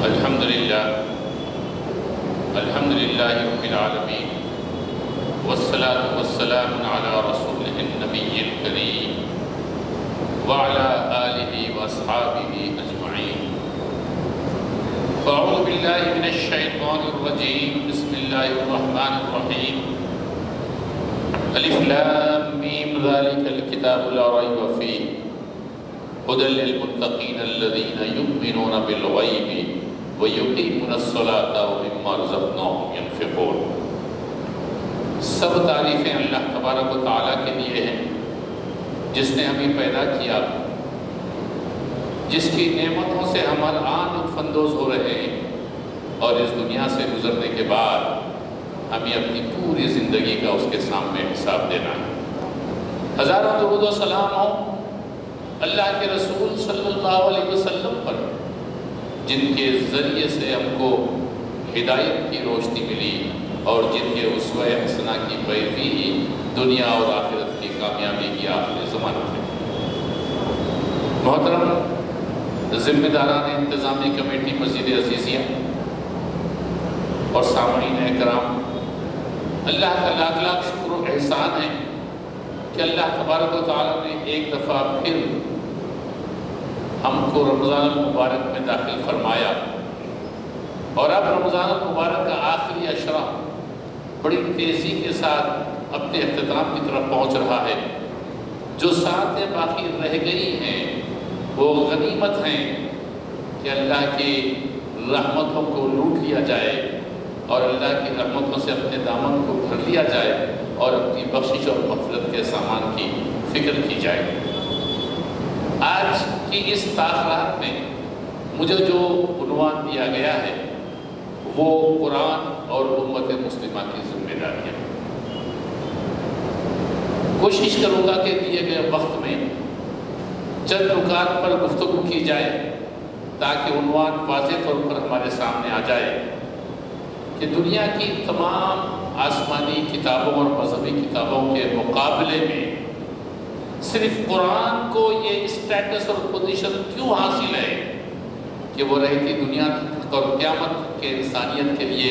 الحمد للہ رب العالمین والصلاة والسلام علی رسولہ النبی الکریم وعلی آلہ واصحابہ اجمعین۔ فاعوذ باللہ من الشیطان الرجیم، بسم اللہ الرحمن الرحیم۔ الف لام میم ذالک الکتاب لا ریب فیہ هدى للمتقین الذین یؤمنون بالغیب وَيُقِيمُونَ الصَّلَاةَ وَمِمَّا رَزَقْنَاهُمْ يُنْفِقُونَ۔ سب تعریفیں اللہ تبارک و تعالیٰ کے لیے ہیں، جس نے ہمیں پیدا کیا، جس کی نعمتوں سے ہم الآن لطف اندوز ہو رہے ہیں، اور اس دنیا سے گزرنے کے بعد ہمیں اپنی پوری زندگی کا اس کے سامنے حساب دینا ہے۔ ہزاروں درود و سلام ہوں اللہ کے رسول صلی اللہ علیہ وسلم پر، جن کے ذریعے سے ہم کو ہدایت کی روشنی ملی اور جن کے اسوہ حسنہ کی پیروی دنیا اور آخرت کی کامیابی کی آخری ضمانت ہے۔ محترم ذمہ داران انتظامی کمیٹی مسجد عزیزیہ اور سامعین اکرام، اللہ کا لاکھ لاکھ شکر و احسان ہے کہ اللہ تبارک و تعالیٰ نے ایک دفعہ پھر ہم کو رمضان المبارک میں داخل فرمایا، اور اب رمضان المبارک کا آخری عشرہ بڑی تیزی کے ساتھ اپنے اختتام کی طرف پہنچ رہا ہے۔ جو ساعتیں باقی رہ گئی ہیں وہ غنیمت ہیں کہ اللہ کی رحمتوں کو لوٹ لیا جائے اور اللہ کی رحمتوں سے اپنے دامن کو بھر لیا جائے اور اپنی بخشش اور مغفرت کے سامان کی فکر کی جائے۔ آج کی اس تاخرات میں مجھے جو عنوان دیا گیا ہے وہ قرآن اور امت مسلمہ کی ذمہ داریاں۔ کوشش کروں گا کہ دیے گئے وقت میں چند نکات پر گفتگو کی جائے تاکہ عنوان واضح طور پر ہمارے سامنے آ جائے کہ دنیا کی تمام آسمانی کتابوں اور مذہبی کتابوں کے مقابلے میں صرف قرآن کو یہ اسٹیٹس اور پوزیشن کیوں حاصل ہے کہ وہ رہتی دنیا تک اور قیامت کے انسانیت کے لیے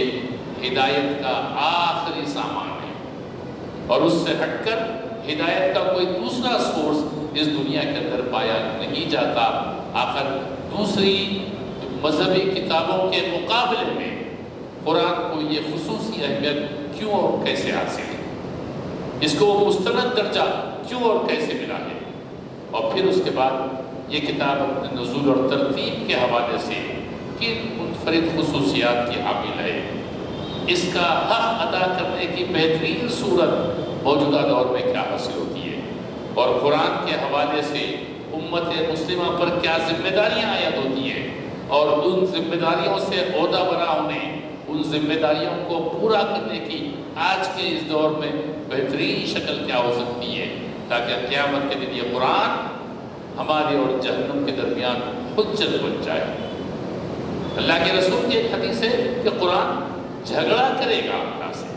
ہدایت کا آخری سامان ہے، اور اس سے ہٹ کر ہدایت کا کوئی دوسرا سورس اس دنیا کے اندر پایا نہیں جاتا۔ آخر دوسری مذہبی کتابوں کے مقابلے میں قرآن کو یہ خصوصی اہمیت کیوں اور کیسے حاصل ہے، اس کو وہ مستند درجہ کیوں اور کیسے ملا ہے، اور پھر اس کے بعد یہ کتاب اپنے نزول اور ترتیب کے حوالے سے کن منفرد خصوصیات کی حامل ہے، اس کا حق ادا کرنے کی بہترین صورت موجودہ دور میں کیا حاصل ہوتی ہے، اور قرآن کے حوالے سے امت مسلمہ پر کیا ذمہ داریاں عائد ہوتی ہیں، اور ان ذمہ داریوں سے عہدہ برا ہونے، ان ذمہ داریوں کو پورا کرنے کی آج کے اس دور میں بہترین شکل کیا ہو سکتی ہے، تاکہ قیامت کے دن یہ قرآن ہمارے اور جہنم کے درمیان حجت بن جائے۔ اللہ کے رسول کی ایک حدیث ہے کہ قرآن جھگڑا کرے گا اللہ سے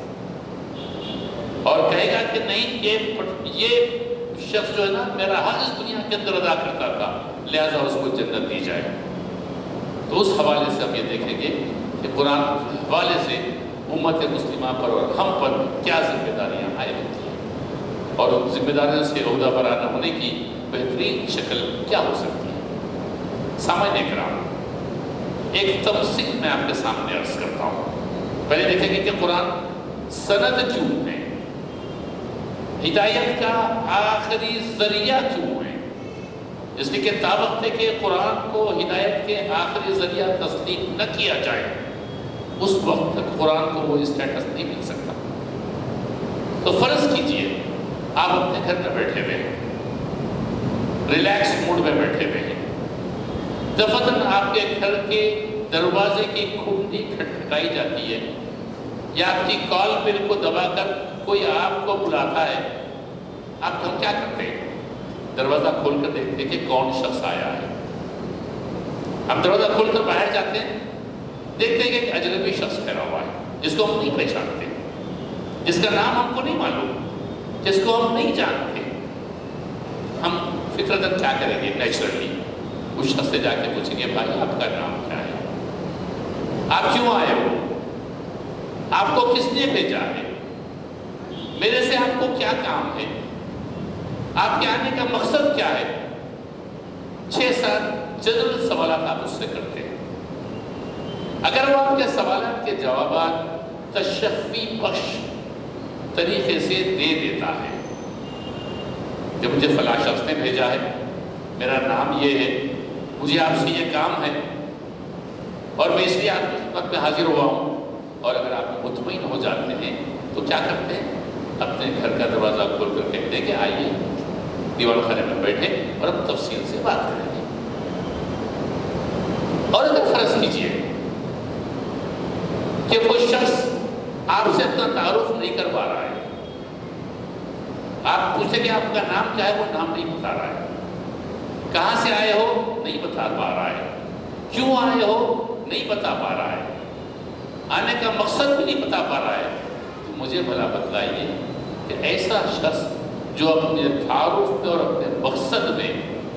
اور کہے گا کہ نہیں، یہ شخص جو ہے نا میرا حق اس دنیا کے اندر ادا کرتا تھا، لہذا اس کو جنت دی جائے۔ تو اس حوالے سے ہم یہ دیکھیں گے کہ قرآن کے حوالے سے امت مسلمہ پر اور ہم پر کیا ذمہ داریاں عائد ہوتی ہیں، اور ان ذمہ داریوں سے عہدہ برا نہ ہونے کی بہترین شکل کیا ہو سکتی ہے۔ سامعین اکرام، ایک تمثیل میں آپ کے سامنے عرض کرتا ہوں۔ پہلے دیکھیں گے کہ قرآن سند کیوں ہے، ہدایت کا آخری ذریعہ کیوں ہے، اس لیے کہ تا وقت ہے کہ قرآن کو ہدایت کے آخری ذریعہ تسلیم نہ کیا جائے اس وقت تک قرآن کو وہ اسٹیٹس نہیں مل سکتا۔ تو فرض کیجئے آپ اپنے گھر میں بیٹھے ہوئے ہیں، ریلیکس موڈ میں بیٹھے ہوئے ہیں، دفتن آپ کے گھر کے دروازے کی کھنڈی کھٹکھٹائی جاتی ہے، یا آپ کی کال بل کو دبا کر کوئی آپ کو بلاتا ہے، آپ ہم کیا کرتے ہیں؟ دروازہ کھول کر دیکھتے کہ کون شخص آیا ہے۔ ہم دروازہ کھول کر باہر جاتے ہیں، دیکھتے ہیں کہ ایک اجنبی شخص ٹھہرا ہوا ہے جس کو ہم نہیں پہچانتے، جس کا نام ہم کو نہیں معلوم، جس کو ہم نہیں جانتے۔ ہم فطرتاً کیا کریں گے؟ نیچرلی اس شخص سے جا کے پوچھیں گے بھائی آپ کا نام کیا ہے؟ آپ کیوں آئے ہو؟ آپ کو کس نے بھیجا ہے؟ میرے سے آپ کو کیا کام ہے؟ آپ کے آنے کا مقصد کیا ہے؟ 6-7 جنرل سوالات آپ اس سے کرتے ہیں. اگر وہ آپ کے سوالات کے جوابات تشفی بخش طریقے سے دے دیتا ہے کہ مجھے فلاں شخص نے بھیجا ہے، میرا نام یہ ہے، مجھے آپ سے یہ کام ہے اور میں اس لیے آپ کی خدمت میں حاضر ہوا ہوں، اور اگر آپ مطمئن ہو جاتے ہیں تو کیا کرتے ہیں؟ اپنے گھر کا دروازہ کھول کر کہتے ہیں کہ آئیے دیوان خانے میں بیٹھے اور ہم تفصیل سے بات کریں گے. اور اگر فرض کیجئے کہ وہ شخص آپ سے اپنا تعارف نہیں کروا رہا ہے، آپ پوچھیں کہ آپ کا نام کیا ہے، وہ نام نہیں بتا رہا ہے، کہاں سے آئے ہو نہیں بتا پا رہا ہے، کیوں آئے ہو نہیں بتا پا رہا ہے، آنے کا مقصد بھی نہیں بتا پا رہا ہے، تو مجھے بھلا بتلائیے کہ ایسا شخص جو اپنے تعارف میں اور اپنے مقصد میں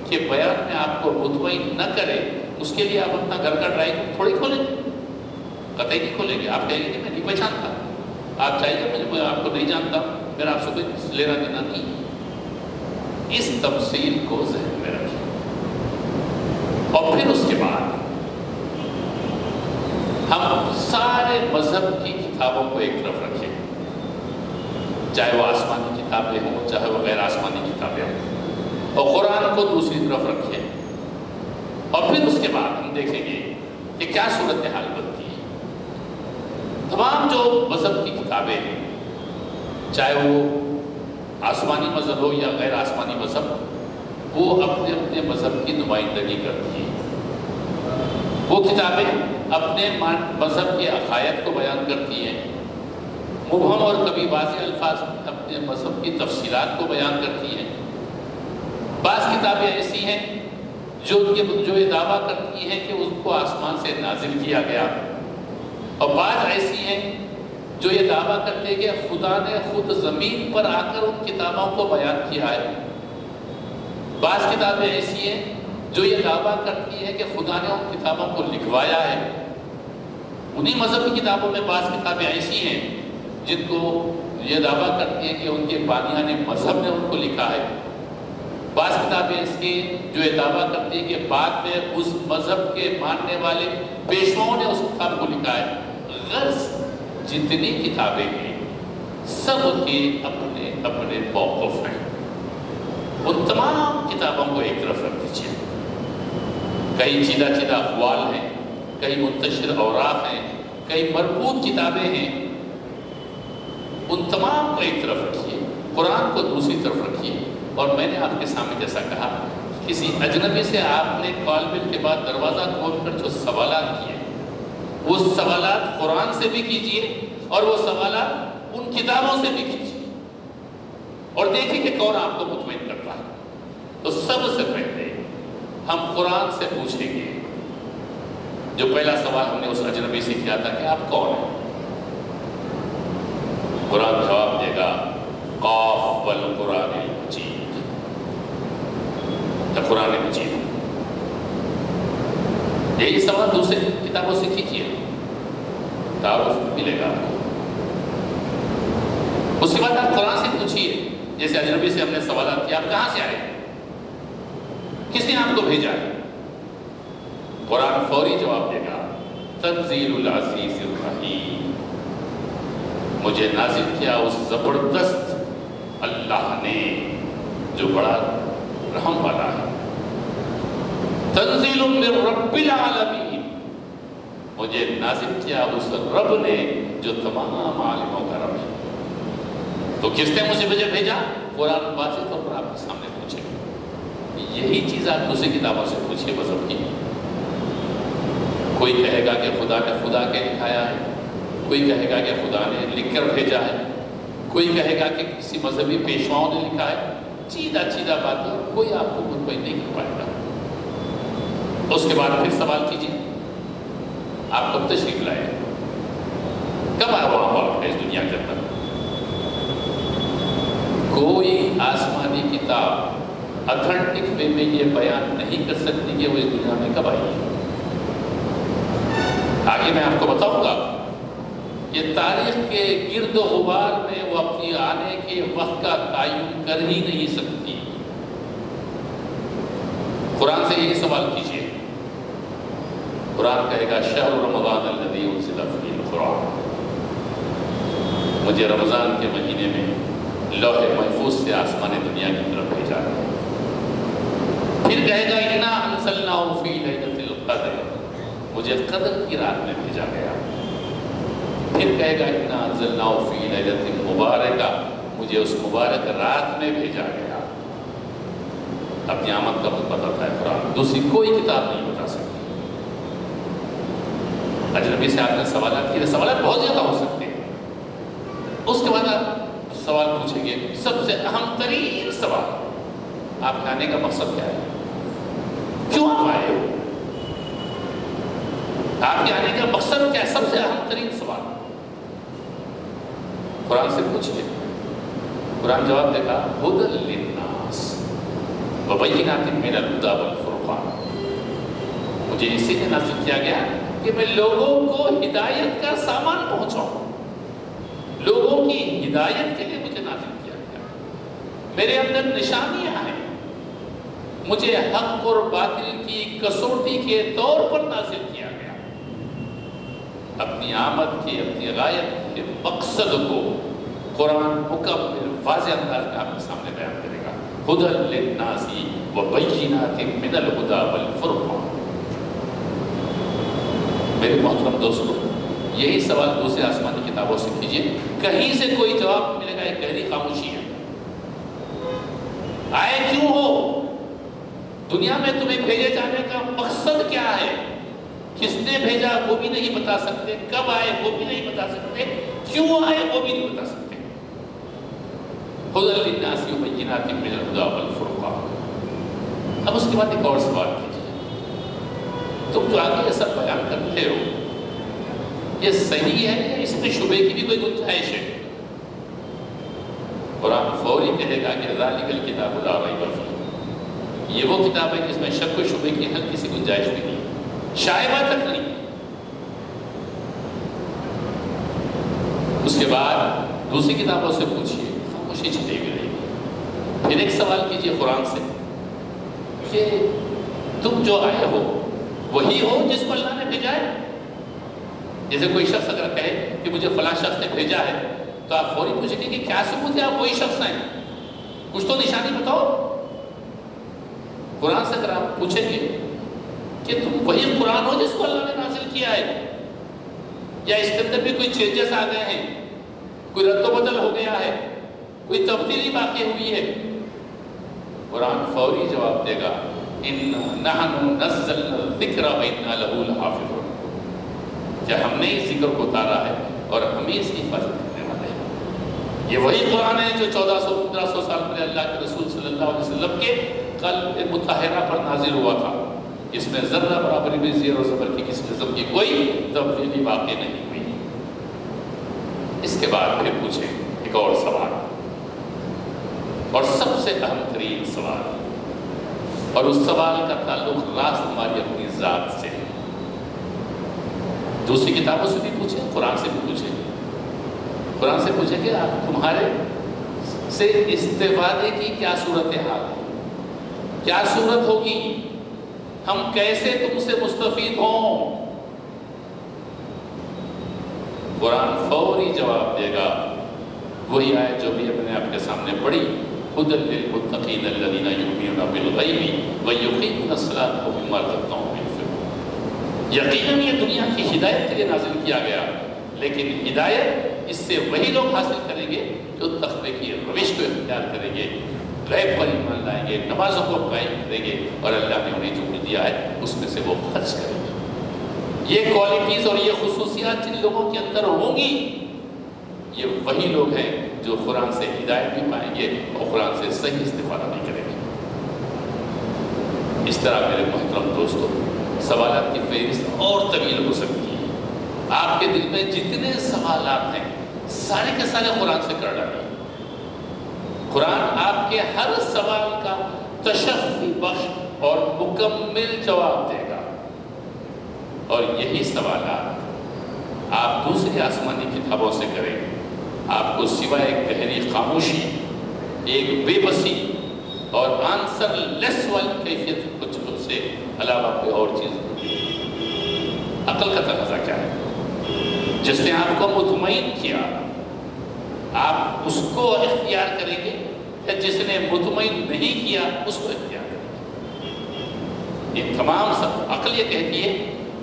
کے بیان میں آپ کو مطمئن نہ کرے، اس کے لیے آپ اپنا گھر کا ڈرائنگ روم تھوڑی کھولیں گے؟ قطعی نہیں کھولیں گے. آپ کہیں گے کہ میں نہیں پہچانتا. آپ چاہیے میں آپ کو نہیں جانتا، میرا آپ سے کوئی لینا دینا نہیں. اس تفصیل کو ذہن میں رکھیں اور پھر اس کے بعد ہم سارے مذہب کی کتابوں کو ایک طرف رکھیں، چاہے وہ آسمانی کتابیں ہوں چاہے وہ غیر آسمانی کتابیں ہوں، اور قرآن کو دوسری طرف رکھیں. اور پھر اس کے بعد ہم دیکھیں گے کہ کیا صورتحال بنتی ہے. تمام جو مذہب کی کتابیں ہیں، چاہے وہ آسمانی مذہب ہو یا غیر آسمانی مذہب، وہ اپنے اپنے مذہب کی نمائندگی کرتی ہیں. وہ کتابیں اپنے مذہب کے عقائد کو بیان کرتی ہیں، مبہم اور کبھی واضح الفاظ اپنے مذہب کی تفصیلات کو بیان کرتی ہیں. بعض کتابیں ایسی ہیں جو یہ دعویٰ کرتی ہیں کہ اس کو آسمان سے نازل کیا گیا، اور بعض ایسی ہیں جو یہ دعویٰ کرتے ہیں کہ خدا نے خود زمین پر آ کر ان کتابوں کو بیان کیا ہے. بعض کتابیں ایسی ہیں جو یہ دعویٰ کرتی ہیں کہ خدا نے ان کتابوں کو لکھوایا ہے. انہی مذہبی کتابوں میں بعض کتابیں ایسی ہیں جن کو یہ دعویٰ کرتی ہیں کہ ان کے بانیان مذہب نے ان کو لکھا ہے. بعض کتابیں ایسی ہیں جو یہ دعویٰ کرتی ہیں کہ بعد میں اس مذہب کے ماننے والے پیشواؤں نے اس کتاب کو لکھا ہے. غرض جتنی کتابیں ہیں سب کے اپنے اپنے موقف ہیں. ان تمام کتابوں کو ایک طرف رکھ دیجیے. کئی چیدہ چیدہ اقوال ہیں، کئی منتشر اوراق ہیں، کئی مربوط کتابیں ہیں. ان تمام کو ایک طرف رکھیے، قرآن کو دوسری طرف رکھیے. اور میں نے آپ کے سامنے جیسا کہا، کسی اجنبی سے آپ نے کال بل کے بعد دروازہ کھول کر جو سوالات کیے، وہ سوالات قرآن سے بھی کیجیے اور وہ سوالات ان کتابوں سے بھی کیجیے، اور دیکھیں کہ کون آپ کو مطمئن کرتا ہے. تو سب سے پہلے ہم قرآن سے پوچھیں گے. جو پہلا سوال ہم نے اس اجنبی سے کیا تھا کہ آپ کون ہیں، قرآن جواب دے گا قاف والقرآن المجید، یا قرآن مجید. یہی سوال دوسرے کتابوں سے کیجیے، تعارف ملے گا آپ کو. اس کے بعد آپ قرآن سے پوچھیے. جیسے اجنبی سے ہم نے سوالات کیا، آپ کہاں سے آئے، کس نے آپ کو بھیجا ہے. قرآن فوری جواب دے گا تنزیل العزیز الرحیم، مجھے نازل کیا اس زبردست اللہ نے جو بڑا رحم والا ہے. تنزیل من رب العالمین، مجھے نازل کیا اس رب نے جو تمام عالموں کا رب ہے. تو کس نے مجھے بھیجا؟ قرآن واضح طور پر آپ کے سامنے پوچھے. یہی چیز آپ دوسری کتابوں سے پوچھیے مذہب کی. کوئی کہے گا کہ خدا نے خدا کے لکھایا ہے، کوئی کہے گا کہ خدا نے لکھ کر بھیجا ہے، کوئی کہے گا کہ کسی مذہبی پیشواؤں نے لکھا ہے. چیدہ چیدہ باتیں، کوئی آپ کو مطمئن نہیں کر پائے گا. اس کے بعد پھر سوال کیجیے آپ کب تشریف لائے، کب آیا وہاں ہے اس دنیا کے اندر. کوئی آسمانی کتاب اتھینٹک وے میں یہ بیان نہیں کر سکتی کہ وہ اس دنیا میں کب آئی ہے. آگے میں آپ کو بتاؤں گا یہ تاریخ کے گرد و غبار میں وہ اپنی آنے کے وقت کا تعین کر ہی نہیں سکتی. قرآن سے یہی سوال کیجئے. قرآن کہے گا شہر رمضان الذی انزل فیہ القرآن، مجھے رمضان کے مہینے میں لوح محفوظ سے آسمان دنیا کی طرف بھیجا گیا. پھر کہے گا انا انزلناہ فی لیلۃ القدر، مجھے قدر کی رات میں بھیجا گیا. پھر کہے گا انا انزلناہ فی لیلۃ مبارکہ، مجھے اس مبارک رات میں بھیجا گیا. اپنی آمد کا بتاتا ہے قرآن، دوسری کوئی کتاب نہیں بتا سکتی. اجنبی سے آپ نے سوالات کیے، سوالات بہت زیادہ ہو سکتے ہیں. اس کے بعد آپ سوال پوچھیں گے، سب سے اہم ترین سوال، آپ کے آنے کا مقصد کیا ہے؟ کیوں آپ آئے ہو؟ آپ کے آنے کا مقصد کیا ہے؟ سب سے اہم ترین سوال قرآن سے پوچھئے. قرآن جواب دے گا ھدی للناس وبینات من الہدی والفرقان، مجھے اسی لیے نازل کیا گیا کہ میں لوگوں کو ہدایت کا سامان پہنچاؤں. لوگوں کی ہدایت کے لیے مجھے نازل کیا گیا. میرے اندر نشانیاں ہیں، مجھے حق اور باطل کی کسوٹی کے طور پر نازل کیا گیا. اپنی آمد کی، اپنی غایت کے مقصد کو قرآن مکمل واضح انداز میں آپ کے سامنے بیان کرے گا. ھدی للناس وبینات من الہدی والفرقان. میرے محترم دوستو، یہی سوال دوسرے آسمانی کتابوں سے کیجئے، کہیں سے کوئی جواب ملے گا. ایک گہری خاموشی ہے. آئے کیوں ہو؟ دنیا میں تمہیں بھیجے جانے کا مقصد کیا ہے؟ کس نے بھیجا وہ بھی نہیں بتا سکتے، کب آئے وہ بھی نہیں بتا سکتے، کیوں آئے وہ بھی نہیں بتا سکتے. ھدی للناس وبینات من الہدی والفرقان. اب اس کے بعد ایک اور سوال کیجئے، تم جو آگے یہ سب بیان کرتے ہو یہ صحیح ہے یا اس میں شبہ کی بھی کوئی گنجائش ہے؟ قرآن فوری کہے گا کہ ذالک الکتاب لا ریب فیہ، یہ وہ کتاب ہے جس میں شک و شبہ کی ہلکی سی گنجائش بھی نہیں، شائبہ تک نہیں. اس کے بعد دوسری کتابوں سے پوچھئے، خاموشی چھٹی ہوئی رہے گی. پھر ایک سوال کیجئے قرآن سے کہ تم جو آئے ہو وہی ہو جس کو اللہ نے بھیجا ہے؟ جیسے کوئی شخص اگر کہے کہ مجھے فلاں شخص نے بھیجا ہے تو آپ فوری پوچھیں گے کہ کیا ثبوت ہے آپ وہی شخص ہیں؟ کچھ تو نشانی بتاؤ. قرآن سے اگر آپ پوچھیں گے کہ تم وہی قرآن ہو جس کو اللہ نے نازل کیا ہے، یا اس کے اندر بھی کوئی چینجز آ گئے ہیں، کوئی رد و بدل ہو گیا ہے، کوئی تبدیلی واقع ہوئی ہے؟ قرآن فوری جواب دے گا اِنَّا نَحْنُ نَزَّلْنَا الذِّكْرَ وَإِنَّا لَهُ لَحَافِظُونَ، کہ ہم نے اس ذکر کو اتارا ہے اور ہمیں اس کی حفاظت کرنے والے ہیں. یہ وہی قرآن ہے جو 1400-1500 سال پہلے اللہ کے رسول صلی اللہ علیہ وسلم کے قلب مطہرہ پر نازل ہوا تھا. اس میں ذرہ برابری بھی زیر و زبر کی کسی قسم کی کوئی تبدیلی واقع نہیں ہوئی. اس کے بعد پھر پوچھیں ایک اور سوال، اور سب سے اہم ترین سوال، اور اس سوال کا تعلق راست ہماری اپنی ذات سے. دوسری کتابوں سے بھی پوچھیں، قرآن سے بھی پوچھیں. قرآن سے پوچھیں کہ آپ تمہارے سے استفادے کی کیا صورتحال ہے، کیا صورت ہوگی، ہم کیسے تم سے مستفید ہوں؟ قرآن فوری جواب دے گا وہی آیت جو بھی ہم نے آپ کے سامنے پڑھی، ھدی للمتقین الذین یؤمنون بالغیب ویقیمون الصلاۃ ومما رزقناہم ينفقون. یقیناً یہ دنیا کی ہدایت کے لیے نازل کیا گیا، لیکن ہدایت اس سے وہی لوگ حاصل کریں گے جو تقوی کی روش کو اختیار کریں گے، غیب پر ایمان لائیں گے، نمازوں کو قائم کریں گے، اور اللہ نے انہیں جو کچھ دیا ہے اس میں سے وہ خرچ کریں گے. یہ کوالٹیز اور یہ خصوصیات جن لوگوں کے اندر ہوں گی، یہ وہی لوگ ہیں جو قرآن سے ہدایت بھی پائیں گے اور قرآن سے صحیح استفادہ بھی کریں گے. اس طرح میرے محترم دوستو، سوالات کی فہرست اور طویل ہو سکتی ہے. آپ کے دل میں جتنے سوالات ہیں سارے کے سارے قرآن سے کر ڈالیں. قرآن آپ کے ہر سوال کا تشفی بخش اور مکمل جواب دے گا. اور یہی سوالات آپ دوسری آسمانی کتابوں سے کریں، آپ کو سوائے ایک گہری خاموشی، ایک بے بسی اور آنسر لیس والی کیفیت کچھ سے علاوہ کوئی اور چیز نہیں۔ عقل کا تقاضا کیا ہے؟ جس نے آپ کو مطمئن کیا آپ اس کو اختیار کریں گے، یا جس نے مطمئن نہیں کیا اس کو اختیار کریں گے؟ یہ تمام سب عقل یہ کہتی ہے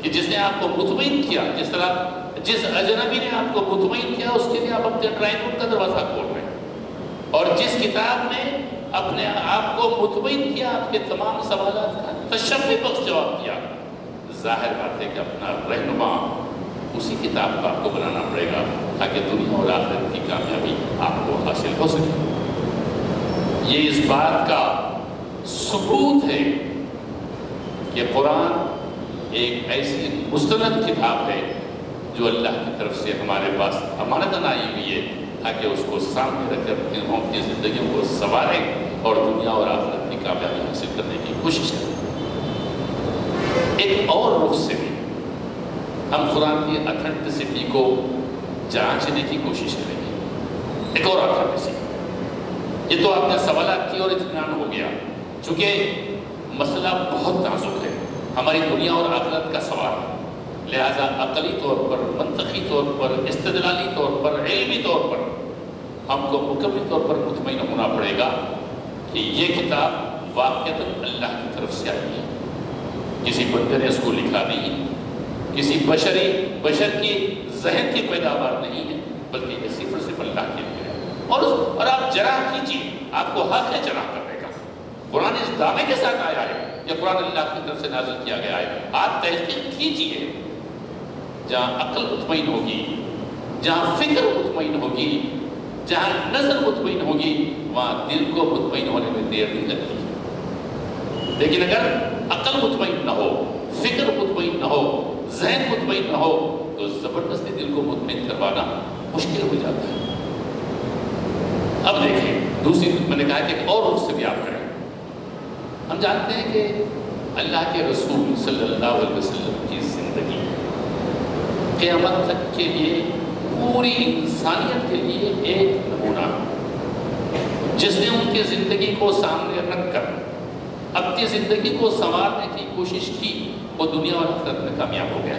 کہ جس نے آپ کو مطمئن کیا، جس طرح جس اجنبی نے آپ کو مطمئن کیا اس کے لیے آپ اپنے ڈرائنگ روم کا دروازہ کھول رہے ہیں، اور جس کتاب نے اپنے آپ کو مطمئن کیا، آپ کے تمام سوالات کا تشفی بخش جواب دیا، ظاہر بات ہے کہ اپنا رہنما اسی کتاب کا آپ کو بنانا پڑے گا تاکہ دنیا اور آخرت کی کامیابی آپ کو حاصل ہو سکے۔ یہ اس بات کا ثبوت ہے کہ قرآن ایک ایسی مستند کتاب ہے جو اللہ کی طرف سے ہمارے پاس امانتاً آئی ہوئی ہے تاکہ اس کو سامنے رکھ کر ہم اپنی زندگیوں کو سنواریں اور دنیا اور آخرت کی کامیابی حاصل کرنے کی کوشش کریں۔ ایک اور رخ سے بھی ہم قرآن کی اتھینٹسٹی کو جانچنے کی کوشش کریں گے۔ ایک اور اتھینٹسٹی، یہ تو آپ نے سوالات کی اور اطمینان ہو گیا، چونکہ مسئلہ بہت نازک ہے، ہماری دنیا اور آخرت کا سوال، لہذا عقلی طور پر، منطقی طور پر، استدلالی طور پر، علمی طور پر ہم کو مکمل طور پر مطمئن ہونا پڑے گا کہ یہ کتاب واقعتاً اللہ کی طرف سے آئی ہے، کسی بندے نے اس کو لکھا نہیں ہے، کسی بشر کی ذہن کی پیداوار نہیں ہے، بلکہ یہ صرف اللہ کے لیے ہے۔ اور آپ جرح کیجیے، آپ کو حق ہے جرح کرنے کا۔ قرآن اس دعوے کے ساتھ آیا ہے، یہ قرآن اللہ کی طرف سے نازل کیا گیا ہے، آپ تحقیق کیجیے۔ جہاں عقل مطمئن ہوگی، جہاں فکر مطمئن ہوگی، جہاں نظر مطمئن ہوگی، وہاں دل کو مطمئن ہونے میں دیر نہیں لگتی۔ لیکن اگر عقل مطمئن نہ ہو، فکر مطمئن نہ ہو، ذہن مطمئن نہ ہو، تو زبردستی دل کو مطمئن کروانا مشکل ہو جاتا ہے۔ اب دیکھیں، دوسری میں نے کہا کہ ایک اور رخ سے بھی آپ کریں۔ ہم جانتے ہیں کہ اللہ کے رسول صلی اللہ علیہ وسلم کی زندگی قیامت تک کے لیے، پوری انسانیت کے لیے ایک نمونہ، جس نے ان کی زندگی کو سامنے رکھ کر اپنی زندگی کو سنوارنے کی کوشش کی، وہ دنیا اور آخرت میں کامیاب ہو گیا،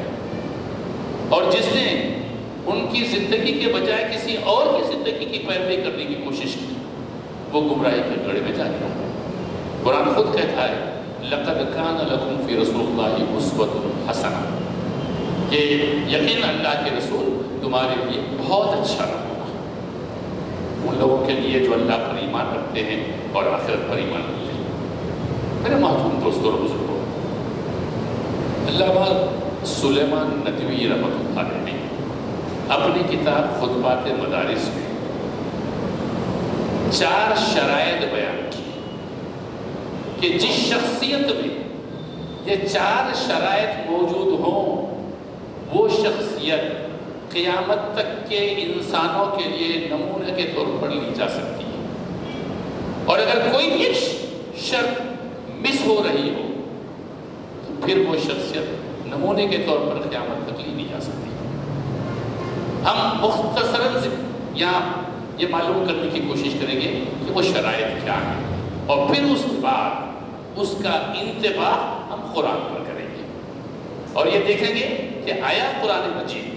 اور جس نے ان کی زندگی کے بجائے کسی اور کی زندگی کی پیروی کرنے کی کوشش کی، وہ گمراہی کے گڑھے میں جا گیا۔ قرآن خود کہتا ہے لَقَدْ كَانَ لَكُمْ فِي رَسُولِ اللَّهِ أُسْوَةٌ حَسَنَةٌ، کہ یقین اللہ کے رسول تمہارے لیے بہت اچھا نمونہ ہے، ان لوگوں کے لیے جو اللہ پر ایمان رکھتے ہیں اور آخرت پر ایمان رکھتے ہیں۔ میرے محترم دوستوں اور بزرگوں، علامہ سلیمان ندوی رحمۃ اللہ علیہ نے اپنی کتاب خطبات مدارس میں 4 شرائط بیان کی کہ جس شخصیت میں یہ 4 شرائط موجود ہوں، وہ شخصیت قیامت تک کے انسانوں کے لیے نمونے کے طور پر لی جا سکتی ہے، اور اگر کوئی بھی شرط مس ہو رہی ہو تو پھر وہ شخصیت نمونے کے طور پر قیامت تک لی نہیں جا سکتی۔ ہم مختصراً یہاں یہ معلوم کرنے کی کوشش کریں گے کہ وہ شرائط کیا ہیں، اور پھر اس کے بعد اس کا انتباہ ہم قرآن پر کریں گے، اور یہ دیکھیں گے کہ آیا قرآن مجید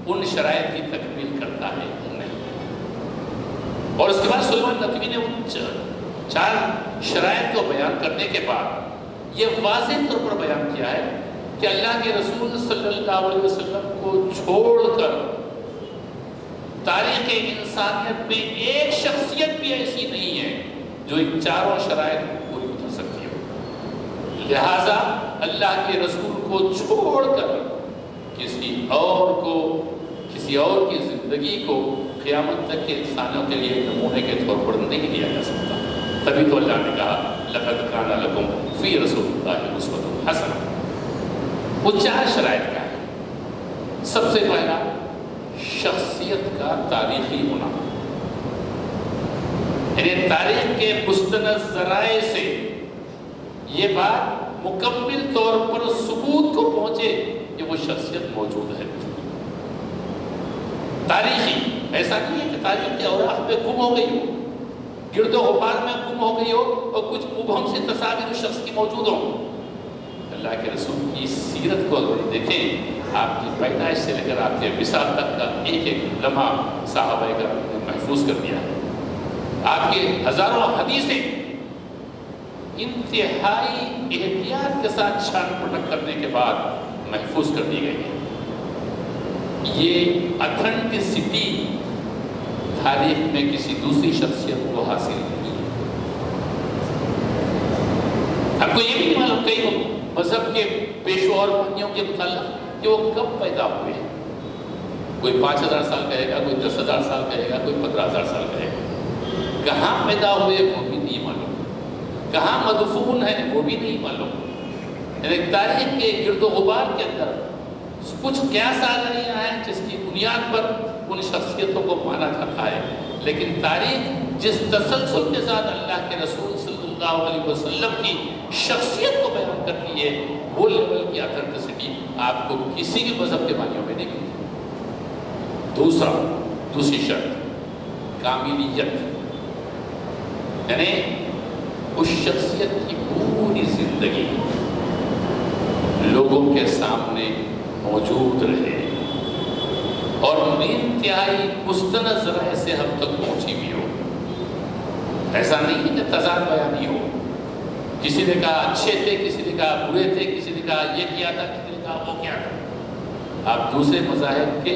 ان شرائط کی تکمیل کرتا ہے یا نہیں۔ اور اس کے بعد سلیمان ندوی نے ان 4 شرائط کو بیان کرنے کے بعد یہ واضح طور پر بیان کیا ہے کہ اللہ کے رسول صلی اللہ علیہ وسلم کو چھوڑ کر تاریخ انسانیت میں ایک شخصیت بھی ایسی نہیں ہے جو ان 4 شرائط پوری اتر سکتی ہو، لہذا اللہ کے رسول کو چھوڑ کر کسی اور کی زندگی کو قیامت تک کے انسانوں کے لیے نمونے کے طور پر نہیں لیا جا سکتا۔ تبھی تو اللہ نے کہا لَقَدْ كَانَ لَكُمْ فِي رَسُولِ اللَّهِ أُسْوَةٌ حَسَنَةٌ۔ وہ 4 شرائط کیا ہے؟ سب سے پہلا، شخصیت کا تاریخی ہونا، یعنی تاریخ کے مستند ذرائع سے یہ بات مکمل طور پر ثبوت کو پہنچے کہ وہ شخصیت موجود ہے. تاریخی ایسا نہیں ہے کہ تاریخ کے اوراق میں گم ہو گئی ہو، گرد و غبار میں گم ہو گئی ہو اور کچھ مبہم سے تصاویر اس شخص کی موجود ہوں. اللہ کے رسول کی سیرت کو اگر دیکھیں، آپ کی پیدائش سے لے کر آپ کے وصال تک کا ایک ایک لمحہ صحابہ کرام نے محفوظ کر دیا ہے. آپ کے ہزاروں حدیثیں انتہائی احتیاط کے ساتھ چھان پٹک کرنے کے بعد محفوظ کر دی گئی ہے. یہ اتھینٹسٹی تاریخ میں کسی دوسری شخصیت کو حاصل نہیں ہے. ہم کو یہ بھی معلوم کئی مذہب کے پیشوا اور بنیوں کے متعلق کہ وہ کب پیدا ہوئے ہیں. کوئی 5000 سال کہے گا، کوئی 10,000 سال کہے گا، کوئی 15,000 سال کہے گا. کہاں پیدا ہوئے وہ بھی نہیں معلوم، کہاں مدفون ہے وہ بھی نہیں معلوم. یعنی تاریخ کے گرد و غبار کے اندر کچھ قیاس آزاریاں ہیں جس کی بنیاد پر ان شخصیتوں کو مانا جاتا ہے، لیکن تاریخ جس تسلسل کے ساتھ اللہ کے رسول صلی اللہ علیہ وسلم کی شخصیت کو بیان کرتی ہے، وہ لیول کی اتھینٹسٹی آپ کو کسی بھی مذہب کے بانیوں میں نہیں ملتی. دوسری شرط کاملیت، یعنی اس شخصیت کی پوری زندگی لوگوں کے سامنے موجود رہے اور انتہائی مستند ذرائع سے ہم تک پہنچی بھی ہو. ایسا نہیں ہے کہ تضاد بیانی ہو، کسی نے کہا اچھے تھے، کسی نے کہا برے تھے، کسی نے کہا یہ کیا تھا، کسی نے کہا وہ کیا تھا. آپ دوسرے مذاہب کے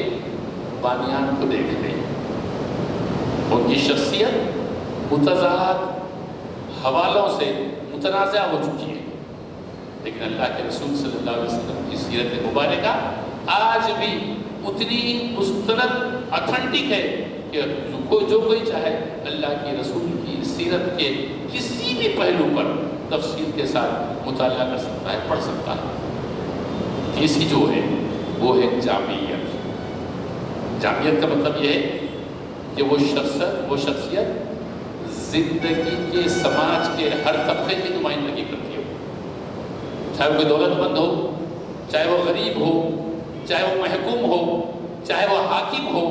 بانیان کو دیکھ لیں، ان کی شخصیت متضاد حوالوں سے متنازع ہو چکی ہے، لیکن اللہ کے رسول صلی اللہ علیہ وسلم کی سیرت مبارکہ آج بھی اتنی مستند اتھینٹک ہے کہ جو کوئی چاہے اللہ کے رسول کی سیرت کے کسی بھی پہلو پر تفصیل کے ساتھ مطالعہ کر سکتا ہے، پڑھ سکتا ہے. تیسری جو ہے وہ ہے جامعیت. جامعیت کا مطلب یہ ہے کہ وہ شخصیت زندگی کے سماج کے ہر طبقے کی نمائندگی کرتی ہو، چاہے وہ کوئی دولت مند ہو، چاہے وہ غریب ہو، چاہے وہ محکوم ہو، چاہے وہ حاکم ہو،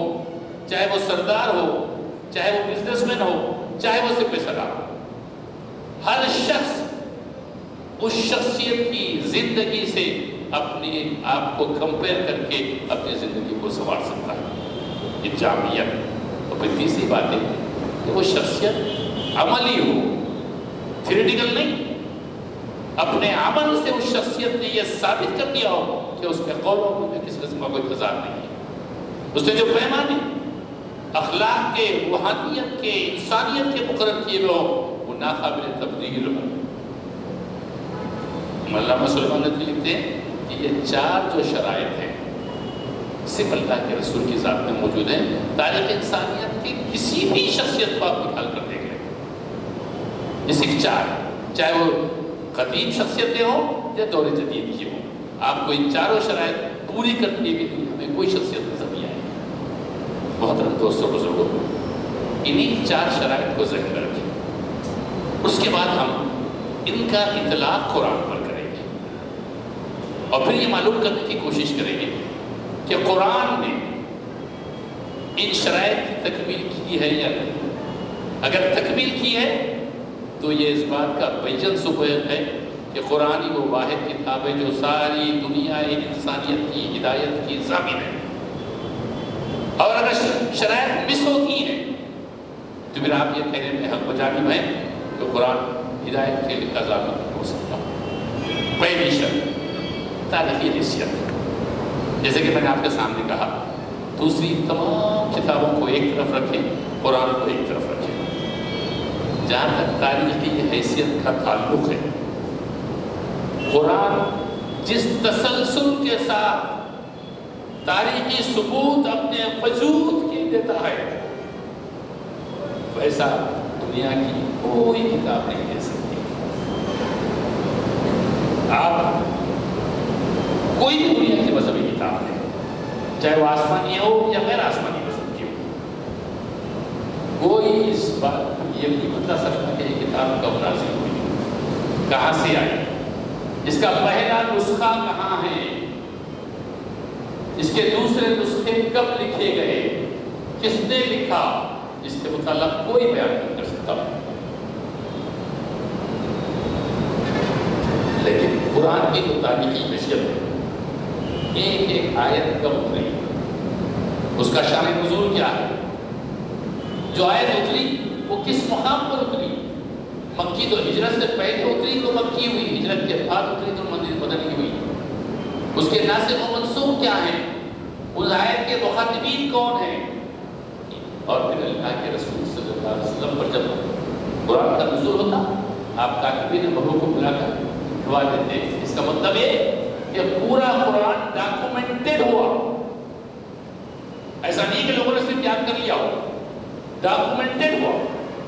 چاہے وہ سردار ہو، چاہے وہ بزنس مین ہو، چاہے وہ سپہ سالار ہو. ہر شخص اس شخصیت کی زندگی سے اپنے آپ کو کمپیئر کر کے اپنی زندگی کو سنوار سکتا ہے. یہ جامعیت. اور پھر تیسری بات ہے کہ وہ شخصیت عملی ہو، تھیوریٹیکل نہیں. اپنے عمل سے اس شخصیت نے یہ ثابت کر دیا ہو کہ اس کے قولوں میں کس قسم کا کوئی تضاد نہیں ہے. اس نے جو پیمانے اخلاق کے، روحانیت کے، انسانیت کے مقرر کیے ہوئے ہوں، وہ ناقابل تبدیل ہو. علامہ سلیمان ندوی لکھتے ہیں کہ یہ 4 جو شرائط ہیں صرف اللہ کے رسول کی ذات میں موجود ہیں. تاریخ انسانیت کی کسی بھی شخصیت کو آپ نکال کر دیکھ لیں، یہ صرف 4 ہیں، چاہے وہ قدیم شخصیتیں ہوں یا دور جدید کی ہوں. آپ کو ان 4 شرائط پوری کرنے کی دنیا میں کوئی شخصیت نظر نہیں آئے. محترم دوستوں بزرگوں، انہی 4 شرائط کو ذہن میں رکھیں. اس کے بعد ہم ان کا اطلاق قرآن پر کریں گے اور پھر یہ معلوم کرنے کی کوشش کریں گے کہ قرآن نے ان شرائط کی تکمیل کی ہے یا نہیں. اگر تکمیل کی ہے تو یہ اس بات کا بین ثبوت ہے کہ قرآن وہ واحد کتاب ہے جو ساری دنیا انسانیت کی ہدایت کی ضامن ہے. اور اگر شرائط مس ہوتی ہیں تو پھر آپ یہ کہنے میں حق بجانب ہیں کہ قرآن ہدایت کے لیے ضامن ہو سکتا. پہلی شرط تاریخی حیثیت، جیسے کہ میں نے آپ کے سامنے کہا. دوسری تمام کتابوں کو ایک طرف رکھیں، قرآن کو ایک طرف رکھیں. جہاں تک تاریخی حیثیت کا تعلق ہے، قرآن جس تسلسل کے ساتھ تاریخی ثبوت اپنے وجود کے دیتا ہے، ویسا دنیا کی کوئی کتاب نہیں دے سکتی. آپ کوئی بھی دنیا کی مذہبی کتاب ہے، چاہے وہ آسمانی ہو یا غیر آسمانی مذہب کی ہو، کوئی اس بات یہ نہیں بتا سکتا کہ یہ کتاب کب نازل ہوئی، کہاں سے آئی، اس کا پہلا نسخہ کہاں ہے. اس کے دوسرے نسخے کب لکھے گئے، کس نے لکھا، اس کے متعلق کوئی بیان نہیں کر سکتا. لیکن قرآن کی جو تاریخی حیثیت ہے، ایک ایک آیت کب اتری، اس کا شان نزول کیا ہے، جو آیت اتری وہ کس مقام پر اتری، مکی تو ہجرت سے پہلے اتری تو مکی ہوئی، ہجرت کے بعد اتری تو مدنی ہوئی. اس کے ناسخ و منسوخ کیا ہیں، اس آیت کے مخاطبین کون ہیں، اور پھر اللہ کے رسول صلی اللہ علیہ وسلم پر جب قرآن کا نزول ہوتا آپ کاتبین بہو کو بلا کر دعا دیتے. اس کا مطلب یہ کہ پورا قرآن ڈاکومنٹڈ ہوا، ایسا نہیں کہ لوگوں نے صرف یاد کر لیا ہو، ڈاکومنٹڈ ہوا.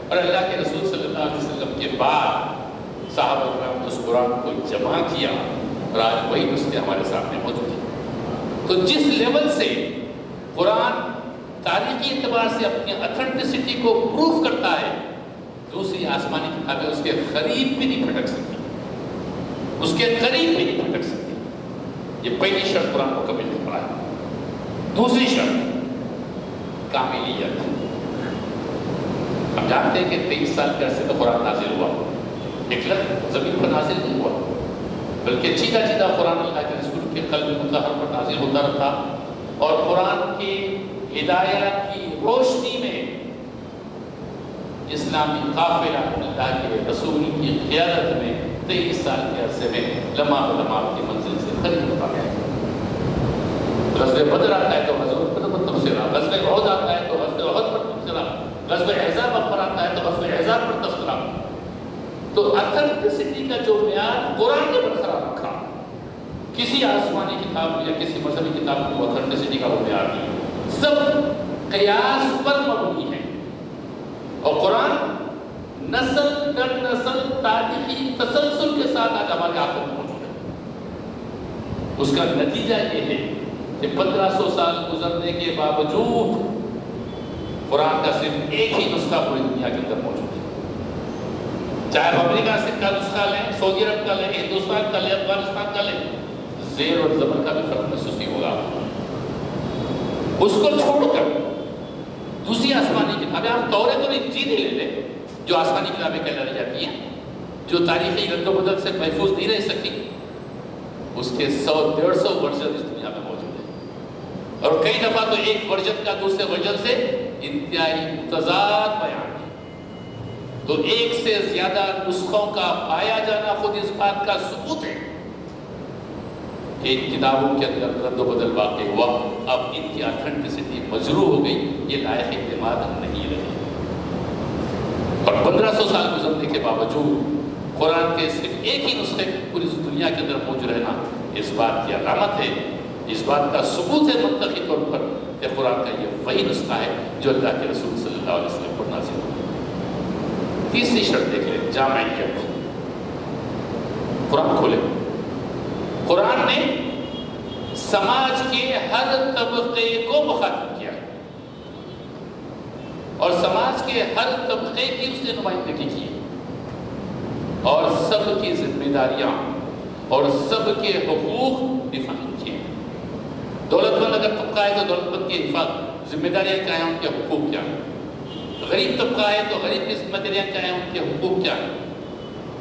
اور اللہ کے رسول صلی اللہ علیہ وسلم کے بعد صحابہ کرام نے اس قرآن کو جمع کیا اور آج وہی نسخے ہمارے سامنے موجود ہیں. تو جس لیول سے قرآن تاریخی اعتبار سے اپنی اتھینٹسٹی کو پروف کرتا ہے، دوسری آسمانی کتابیں اس کے قریب بھی نہیں پھٹک سکتی، اس کے قریب بھی نہیں پھٹک سکتی. یہ پہلی شرط قرآن کو کبھی نہیں پڑا ہے. دوسری شرط کاملیت. ہم جانتے ہیں کہ 23 سال کے عرصے میں قرآن نازل ہوا، ایک لفظ زمین پر نازل نہیں ہوا، بلکہ چیدہ چیدہ قرآن اللہ کے رسول کے قلب مطہر پر نازل ہوتا رہا. اور قرآن کی ہدایات کی روشنی میں اسلامی قافلہ اللہ کے رسول کی قیادت میں 23 سال کے عرصے میں لمحہ بلمحہ کی منزل سے قریب ہوتا گیا. غزوہ بدر آتا ہے تو غزوہ بدر پر تبصرہ، غزوہ احد آتا ہے تو غزوہ احد پر تبصرہ، غزوہ احزاب پر آتا ہے تو غزوہ احزاب پر تذکرہ. تو اتھینٹسٹی کا جو معیار قرآن نے برقرار رکھا، کسی آسمانی کتاب یا کسی مذہبی کتاب کی اتھینٹسٹی کا وہ معیار نہیں، سب قیاس پر مبنی ہے. اور قرآن نسل در نسل تاریخی تسلسل کے ساتھ آج ہمارے آنکھوں میں موجود ہے. اس کا نتیجہ یہ ہے کہ 1500 سال گزرنے کے باوجود قرآن کا صرف ایک ہی نسخہ پوری دنیا کے اندر موجود ہے. چاہے امریکہ سے کا نسخہ لیں، سعودی عرب کا لیں، ہندوستان کا لیں، افغانستان کا لیں، زیر اور زبر کا بھی فرق محسوس نہیں ہوگا. اس کو چھوڑ کر دوسری آسمانی کتابیں، آپ توریت اور انجیل ہی لے لیں جو آسمانی کتابیں کہلائی جاتی ہیں، جو تاریخی رد و بدل سے محفوظ نہیں رہ سکتی، اس کے 100-150 ورژن اس دنیا میں موجود ہیں. اور کئی دفعہ تو ایک ورژن کا دوسرے ورژن سے انتہائی متضاد بیان ہے. تو ایک سے زیادہ نسخوں کا پایا جانا خود اس بات کا ثبوت ہے کہ ان کتابوں کے اندر رد و بدل واقع ہوا. اب ان کی اتھینٹسٹی مجروح ہو گئی، یہ لائق اعتماد نہیں رہی. اور 1500 سال گزرنے کے باوجود قرآن کے صرف ایک ہی نسخے پوری دنیا کے اندر موجود رہنا اس بات کی علامت ہے، اس بات کا ثبوت ہے منطقی طور پر کہ قرآن کا یہ وہی نسخہ ہے جو اللہ کے رسول صلی اللہ علیہ وسلم پر نازل ہوا. تیسری شرط دیکھ لیں، جامعیت. قرآن کھولے، قرآن نے سماج کے ہر طبقے کو مخاطب کیا اور سماج کے ہر طبقے کی اس نے نمائندگی کی اور سب کی ذمہ داریاں اور سب کے حقوق ڈیفائن کیے. دولت مند اگر طبقہ ہے تو دولت مند کی ذمہ داریاں کیا ہیں، ان کے حقوق کیا ہیں. غریب طبقہ ہے تو غریب کی ذمہ داریاں کیا ہیں، ان کے حقوق کیا ہیں.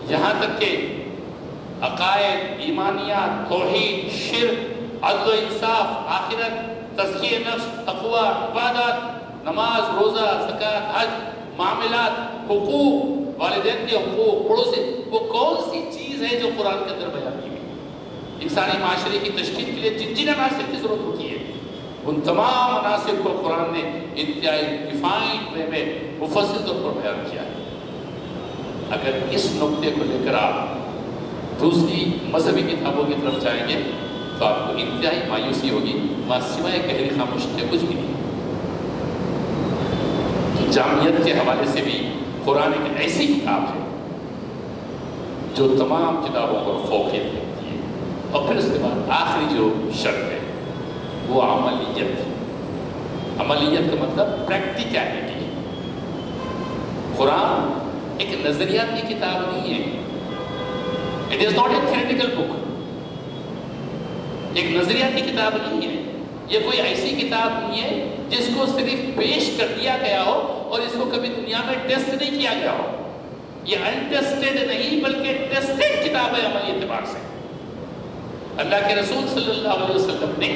یہاں تک کہ عقائد، ایمانیات، توحید، شرک، عدل و انصاف، آخرت، تزکیہ نفس، تقوی، عبادات، نماز، روزہ، زکوٰۃ، حج، معاملات، حقوق، والدین کے حقوق، پڑوسی، وہ کون سی چیز ہے جو قرآن کے اندر بیان کی گئی. انسانی معاشرے کی تشکیل کے لیے جن جن عناصر کی ضرورت ہوتی ہے، ان تمام عناصر کو قرآن نے انتہائی ڈیفائنڈ وے میں مفصل طور پر بیان کیا ہے. اگر اس نقطے کو لے کر آپ دوسری مذہبی کتابوں کی طرف جائیں گے تو آپ کو انتہائی مایوسی ہوگی، سوائے گہری خاموشی کے کچھ بھی نہیں. جامعیت کے حوالے سے بھی قرآن ایک ایسی کتاب ہے جو تمام کتابوں پر فوقیت رکھتی ہے. اور پھر اس کے بعد آخری جو شرط ہے وہ عملیت. عملیت کا مطلب پریکٹیکلٹی. قرآن ایک نظریاتی کتاب نہیں ہے. It is not a theoretical book. ایک نظریاتی کتاب نہیں ہے. یہ کوئی ایسی کتاب نہیں ہے جس کو صرف پیش کر دیا گیا ہو اور اس کو کبھی دنیا میں ٹیسٹ نہیں کیا گیا ہو. یہ انٹیسٹڈ نہیں بلکہ ٹیسٹڈ کتاب ہے عملی اعتبار سے. اللہ کے رسول صلی اللہ علیہ وسلم نے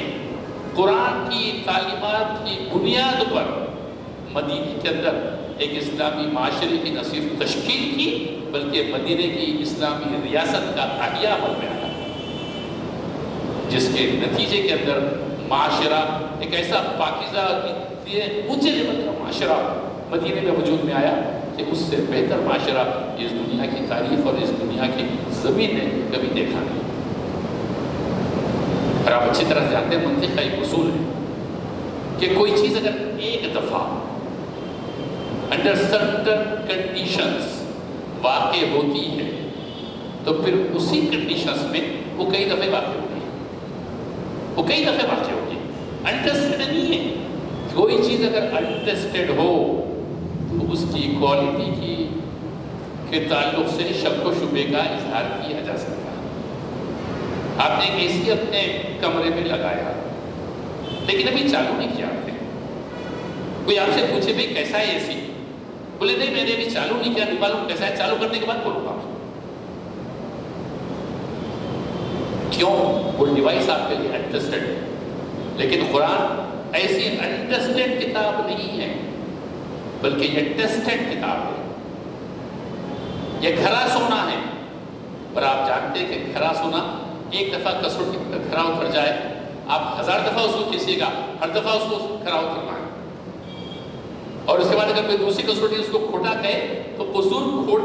قرآن کی تعلیمات کی بنیاد پر مدینے کے اندر ایک اسلامی معاشرے کی نہ صرف تشکیل کی بلکہ مدینے کی اسلامی ریاست کا احیاء عمل میں آیا، جس کے نتیجے کے اندر معاشرہ ایک ایسا پاکیزہ اونچے لیول کا معاشرہ مدینے میں وجود میں آیا کہ اس سے بہتر معاشرہ اس دنیا کی تاریخ اور اس دنیا کی زمین نے کبھی دیکھا نہیں. اور آپ اچھی طرح جانتے ہیں منطق کا ایک اصول ہے کہ کوئی چیز اگر ایک دفعہ انڈر سرٹن کنڈیشنز واقع ہوتی ہے تو پھر اسی کنڈیشنز میں وہ کئی دفعے واقع ہوتی ہے، وہ کئی دفعے واقع ہوتی ہے. انٹیسٹڈ نہیں ہے. کوئی چیز اگر انٹیسٹڈ ہو تو اس کی کوالٹی کے تعلق سے شک و شبے کا اظہار کیا جا سکتا ہے. آپ نے ایک اے سی اپنے کمرے میں لگایا لیکن ابھی چالو نہیں کیا آپ نے. کوئی آپ سے پوچھے بھائی کیسا ہے اے سی؟ بولے نہیں میں نے ابھی چالو نہیں کیا، نہیں معلوم کیسا ہے، چالو کرنے کے بعد بولوں گا. کیوں؟ وہ ڈیوائس آپ کے لیے انٹیسٹڈ ہے. لیکن قرآن ایسی انٹیسٹڈ کتاب نہیں ہے بلکہ یہ ٹیسٹڈ کتاب ہے. یہ کھرا سونا ہے. پر آپ جانتے ہیں کہ کھرا سونا ایک دفعہ کسوٹی پر کھرا اتر جائے آپ 1000 دفعہ اس کو کھیسیے گا، ہر دفعہ اس کو کھرا اترنا ہے. اور اس کے بعد اگر کوئی دوسری کسوٹی اس کو کھوٹا کہے تو قصور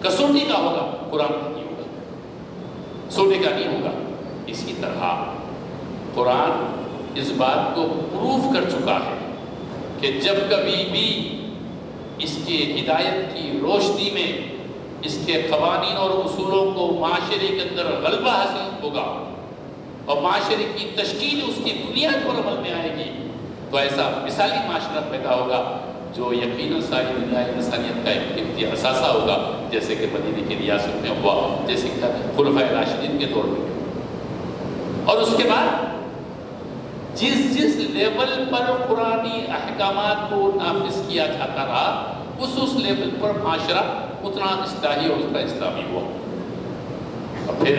کسوٹی کا ہوگا، قرآن کا نہیں ہوگا، سونے کا نہیں ہوگا. اسی طرح قرآن اس بات کو پروف کر چکا ہے کہ جب کبھی بھی اس کے ہدایت کی روشنی میں اس کے قوانین اور اصولوں کو معاشرے کے اندر غلبہ حاصل ہوگا اور معاشرے کی تشکیل اس کی بنیاد پر عمل میں آئے گی تو ایسا مثالی معاشرہ پیدا ہوگا جو یقیناً ساری دنیا انسانیت کا ایک اثاثہ ہوگا، جیسے کہ مدینے کی ریاست میں ہوا، جیسے کہ خلفائے راشدین کے دور میں. اور اس کے بعد جس لیول پر قرآنی احکامات کو نافذ کیا جاتا رہا اس لیول پر معاشرہ اتنا اصلاحی اور اتنا اسلامی ہوا. اور پھر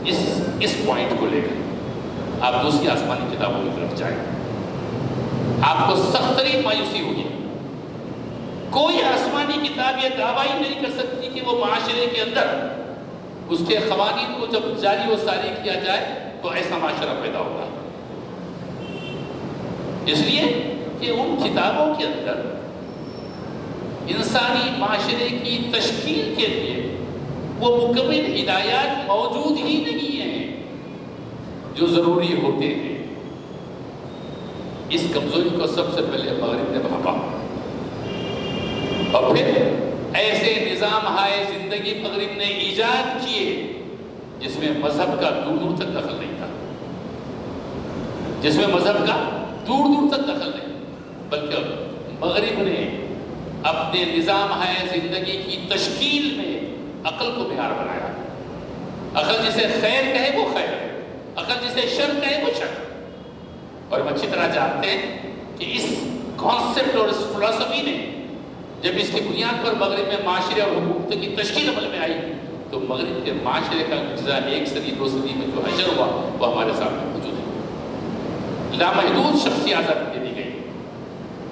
اس پوائنٹ کو لے کر آپ دوسری آسمانی کتابوں کی طرف جائیں، آپ کو سخت ترین مایوسی ہوگی. کوئی آسمانی کتاب یہ دعویٰ ہی نہیں کر سکتی کہ وہ معاشرے کے اندر اس کے قوانین کو جب جاری و ساری کیا جائے تو ایسا معاشرہ پیدا ہوگا. اس لیے کہ ان کتابوں کے اندر انسانی معاشرے کی تشکیل کے لیے وہ مکمل ہدایات موجود ہی نہیں ہیں جو ضروری ہوتے ہیں. اس کمزوری کو سب سے پہلے مغرب نے بھاپا اور پھر ایسے نظام ہائے زندگی مغرب نے ایجاد کیے جس میں مذہب کا دور دور تک دخل نہیں تھا، جس میں مذہب کا دور دور تک دخل نہیں، بلکہ مغرب نے اپنے نظام ہائے زندگی کی تشکیل میں عقل کو معیار بنایا. عقل جسے خیر کہے وہ خیر ہے، عقل جسے شر کہے وہ شر. اور ہم اچھی طرح جانتے ہیں کہ اس کانسیپٹ اور اس فلسفی نے جب اس کی بنیاد پر مغرب میں معاشرے اور حکومت کی تشکیل عمل میں آئی تو مغرب کے معاشرے کا گزرا 1 صدی 2 صدی میں جو حشر ہوا وہ ہمارے سامنے موجود ہے. لامحدود شخصی آزادی دے دی گئی.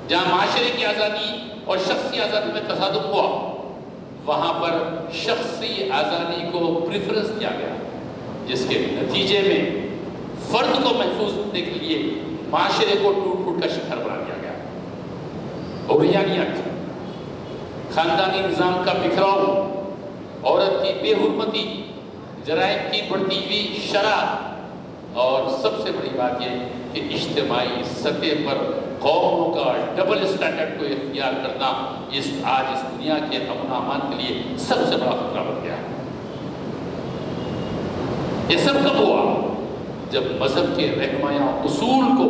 جہاں معاشرے کی آزادی اور شخصی آزادی میں تصادم ہوا وہاں پر شخصی آزادی کو پریفرنس دیا گیا، جس کے نتیجے میں فرد کو محفوظ رکھنے کے لیے معاشرے کو ٹوٹ پھوٹ کا شکار بنا دیا گیا. اوریانیت، خاندانی نظام کا بکھراؤ، عورت کی بے حرمتی، جرائم کی بڑھتی ہوئی شرح اور سب سے بڑی بات یہ کہ اجتماعی سطح پر قوموں کا ڈبل اسٹینڈرڈ کو اختیار کرنا آج اس دنیا کے امن و امان کے لیے سب سے بڑا خطرہ بن گیا. یہ سب کب ہوا؟ جب مذہب کے رہنمایاں اصول کو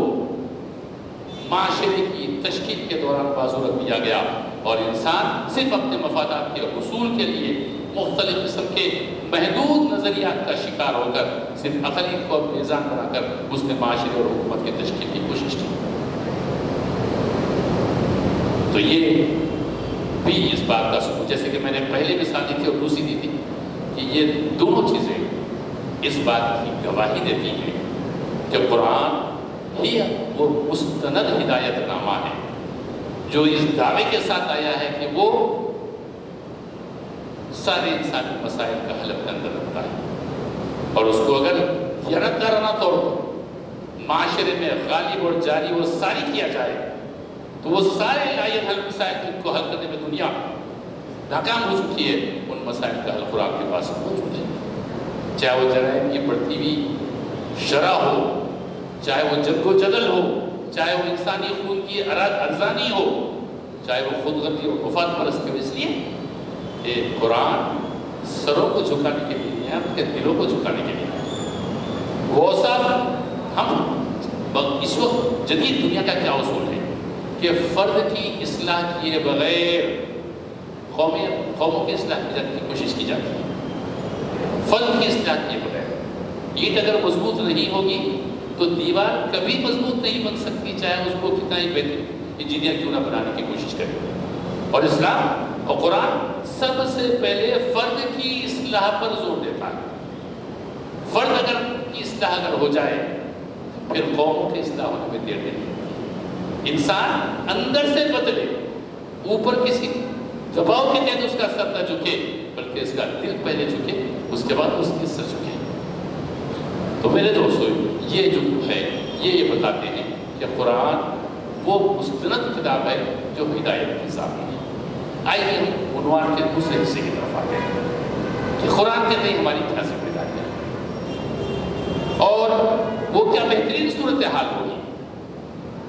معاشرے کی تشکیل کے دوران بازو رکھ دیا گیا اور انسان صرف اپنے مفادات کے اصول کے لیے مختلف قسم کے محدود نظریات کا شکار ہو کر صرف عقلی کو میزان بنا کر اس نے معاشرے اور حکومت کی تشکیل کی کوشش کی. تو یہ بھی اس بات کا ثبوت، جیسے کہ میں نے پہلے مثال دی تھی اور دوسری دی تھی، کہ یہ دونوں چیزیں اس بات کی گواہی دیتی ہیں کہ قرآن ہی وہ مستند ہدایت نامہ ہے جو اس دعوے کے ساتھ آیا ہے کہ وہ سارے انسانی مسائل کا حل اپنے اندر رکھتا ہے، اور اس کو اگر یرغمالانہ طور پر معاشرے میں غالب اور جاری اور ساری کیا جائے تو وہ سارے لائق حل مسائل جن کو حل کرنے میں دنیا ناکام ہو چکی ہے، ان مسائل کا حل قرآن کے پاس موجود ہے. چاہے وہ جرائم کی بڑھتی ہوئی شرح ہو، چاہے وہ جنگ و جدل ہو، چاہے وہ انسانی خون کی ارزانی ہو، چاہے وہ خود غرضی اور مفاد پرستی ہو. اس لیے یہ قرآن سروں کو جھکانے کے لیے نہیں ہے، آپ کے دلوں کو جھکانے کے لیے. وہ صاحب ہم اس وقت جدید دنیا کا کیا اصول ہے کہ فرد کی اصلاح کیے بغیر قوموں کی اصلاح کی جانے کی کوشش کی جاتی ہے. فرد کی اصلاح کیے بغیر اینٹ اگر مضبوط نہیں ہوگی تو دیوار کبھی مضبوط نہیں بن سکتی، چاہے اس کو کتنا ہی بہتر انجینئر کیوں نہ بنانے کی کوشش کرے. اور اسلام اور قرآن سب سے پہلے فرد کی اصلاح پر زور دیتا ہے. فرد اگر کی اصلاح اگر ہو جائے پھر قوموں کی اصلاح ہونے میں دیر نہیں. انسان اندر سے بدلے، اوپر کسی دباؤ کے تحت اس کا سر نہ جھکے بلکہ اس کا دل پہلے جھکے، اس کے بعد اس کی سر جھکے. تو میرے دوستو یہ جو ہے یہ بتاتے ہیں کہ قرآن وہ مستند کتاب ہے جو ہدایت کی ذات ہے. آئیے ہم عنوان کے دوسرے حصے کی طرف آتے ہیں کہ قرآن کے تئیں ہماری کیا ذمہ داری ہے اور وہ کیا بہترین صورتحال ہوگی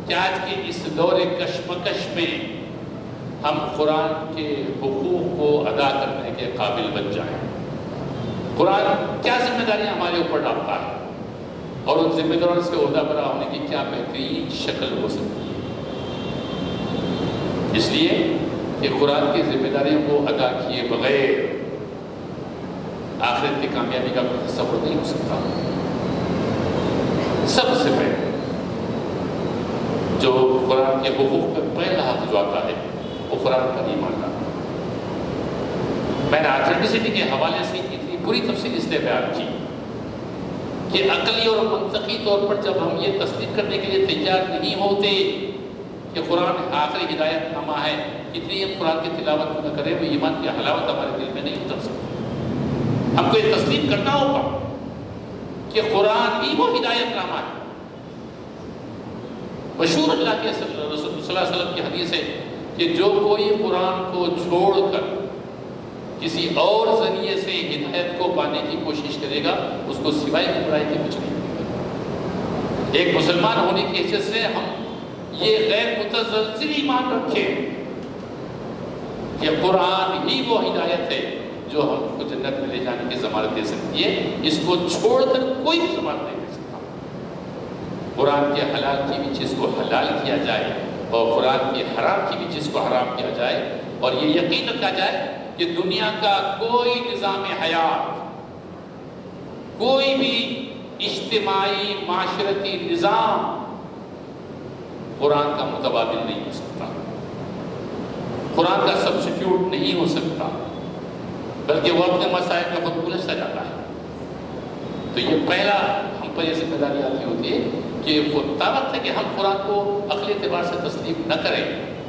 کہ آج کے اس دور کشمکش میں ہم قرآن کے حقوق کو ادا کرنے کے قابل بن جائیں. قرآن کیا ذمہ داریاں ہمارے اوپر ڈالتا ہے اور ان ذمہ داروں سے عہدہ برا ہونے کی کیا بہترین شکل ہو سکتی ہے. اس لیے کہ قرآن کی ذمہ داریوں کو ادا کیے بغیر آخرت کی کامیابی کا کوئی تصور نہیں ہو سکتا. سب سے پہلے جو قرآن کے حقوق پہ پہلا حق جو آتا ہے وہ قرآن کا نہیں ماننا. میں نے آتھینٹسٹی کے حوالے سے اتنی پوری تفصیل اس لیے بیان کی کہ عقلی اور منطقی طور پر جب ہم یہ تصدیق کرنے کے لیے تیار نہیں ہوتے کہ قرآن آخری ہدایت نامہ ہے، اتنی ہم قرآن کی تلاوت نہ کریں وہ ایمان کی حلاوت ہمارے دل میں نہیں اتر سکتی. ہم کو یہ تسلیم کرنا ہوگا کہ قرآن ہی وہ ہدایت نامہ ہے. مشہور اللہ کے رسول صلی اللہ علیہ وسلم کی حدیث ہے کہ جو کوئی قرآن کو چھوڑ کر کسی اور ذریعے سے ہدایت کو پانے کی کوشش کرے گا اس کو سوائے گمراہی کے کچھ نہیں ملے گا. ایک مسلمان ہونے کی حیثیت سے ہم یہ غیر متزلزل ایمان رکھیں کہ قرآن ہی وہ ہدایت ہے جو ہم کو جنت میں لے جانے کی ضمانت دے سکتی ہے. اس کو چھوڑ کر کوئی بھی ضمانت نہیں دے سکتا. قرآن کے حلال کی بھی چیز کو حلال کیا جائے اور قرآن کی حرام کی بھی چیز کو حرام کیا جائے اور یہ یقین رکھا جائے کہ دنیا کا کوئی نظام حیات، کوئی بھی اجتماعی معاشرتی نظام قرآن کا متبادل نہیں ہو سکتا، قرآن کا سبسٹیوٹ نہیں ہو سکتا، بلکہ وہ اپنے مسائل میں خود الجھتا جاتا ہے. تو یہ پہلا ہم پر یہ ذمہ داری آتی ہوتی ہے کہ وہ وقت ہے کہ ہم قرآن کو عقلی اعتبار سے تسلیم نہ کریں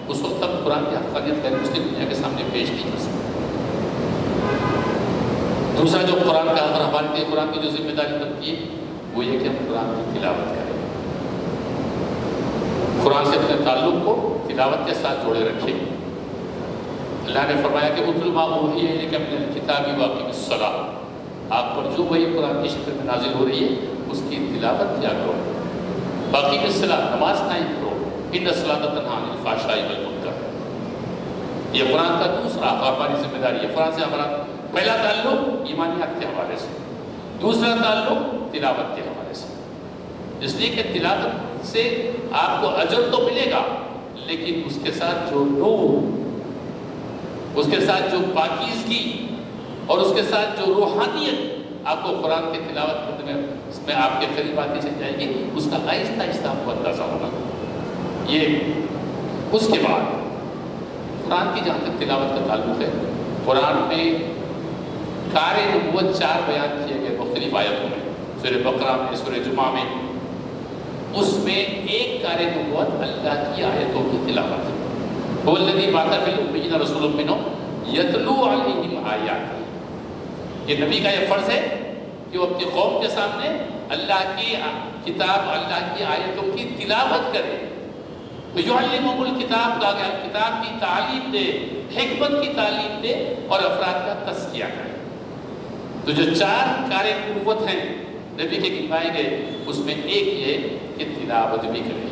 اس وقت تک قرآن کی حقانیت غیر مسلم دنیا کے سامنے پیش نہیں کر سکتے. دوسرا جو قرآن کا اگر ہمارے لیے قرآن کی جو ذمہ داری بنتی ہے وہ یہ کہ ہم قرآن کی تلاوت کریں، قرآن سے اپنے تعلق کو تلاوت کے ساتھ جوڑے رکھیں. اللہ نے فرمایا کہ اتل ما اوحی الیک من الکتاب واقم الصلاۃ، آپ پر جو وہی قرآن کی شکل میں نازل ہو رہی ہے اس کی تلاوت کیا کرو، واقم الصلاۃ نماز قائم کرو، ان الصلاۃ تنہی عن الفحشاء والمنکر. یہ قرآن کا دوسرا ہماری ذمہ داری ہے. قرآن سے ہمارا پہلا تعلق ایمانیات کے حوالے سے، دوسرا تعلق تلاوت کے حوالے سے. اس لیے کہ تلاوت سے آپ کو اجر تو ملے گا لیکن اس کے ساتھ جو نور، اس کے ساتھ جو پاکیزگی اور اس کے ساتھ جو روحانیت آپ کو قرآن کی تلاوت کرنے میں اس میں آپ کے قریب آتی چل جائے گی، اس کا آہستہ آہستہ آپ کو اندازہ ہوگا. یہ اس کے بعد قرآن کی جہاں تک تلاوت کا تعلق ہے، قرآن میں کار نبوت 4 بیان کیے گئے مختلف آیتوں میں، سورہ بقرہ میں، سورہ جمعہ میں. اس میں ایک کار نبوت اللہ کی آیتوں کی تلاوت ہے. هو الذی بعث فی الأمیین رسولا منھم یتلو علیہم آیاتہ. یہ نبی کا یہ فرض ہے کہ وہ اپنی قوم کے سامنے اللہ کی کتاب، اللہ کی آیتوں کی تلاوت کرے. یعلمہم الکتاب، کتاب کی تعلیم دے، حکمت کی تعلیم دے اور افراد کا تزکیہ کرے. تو جو 4 کار نبوت ہیں نبی کے گنوائے گئے، اس میں ایک یہ کہ تلاوت بھی کرے.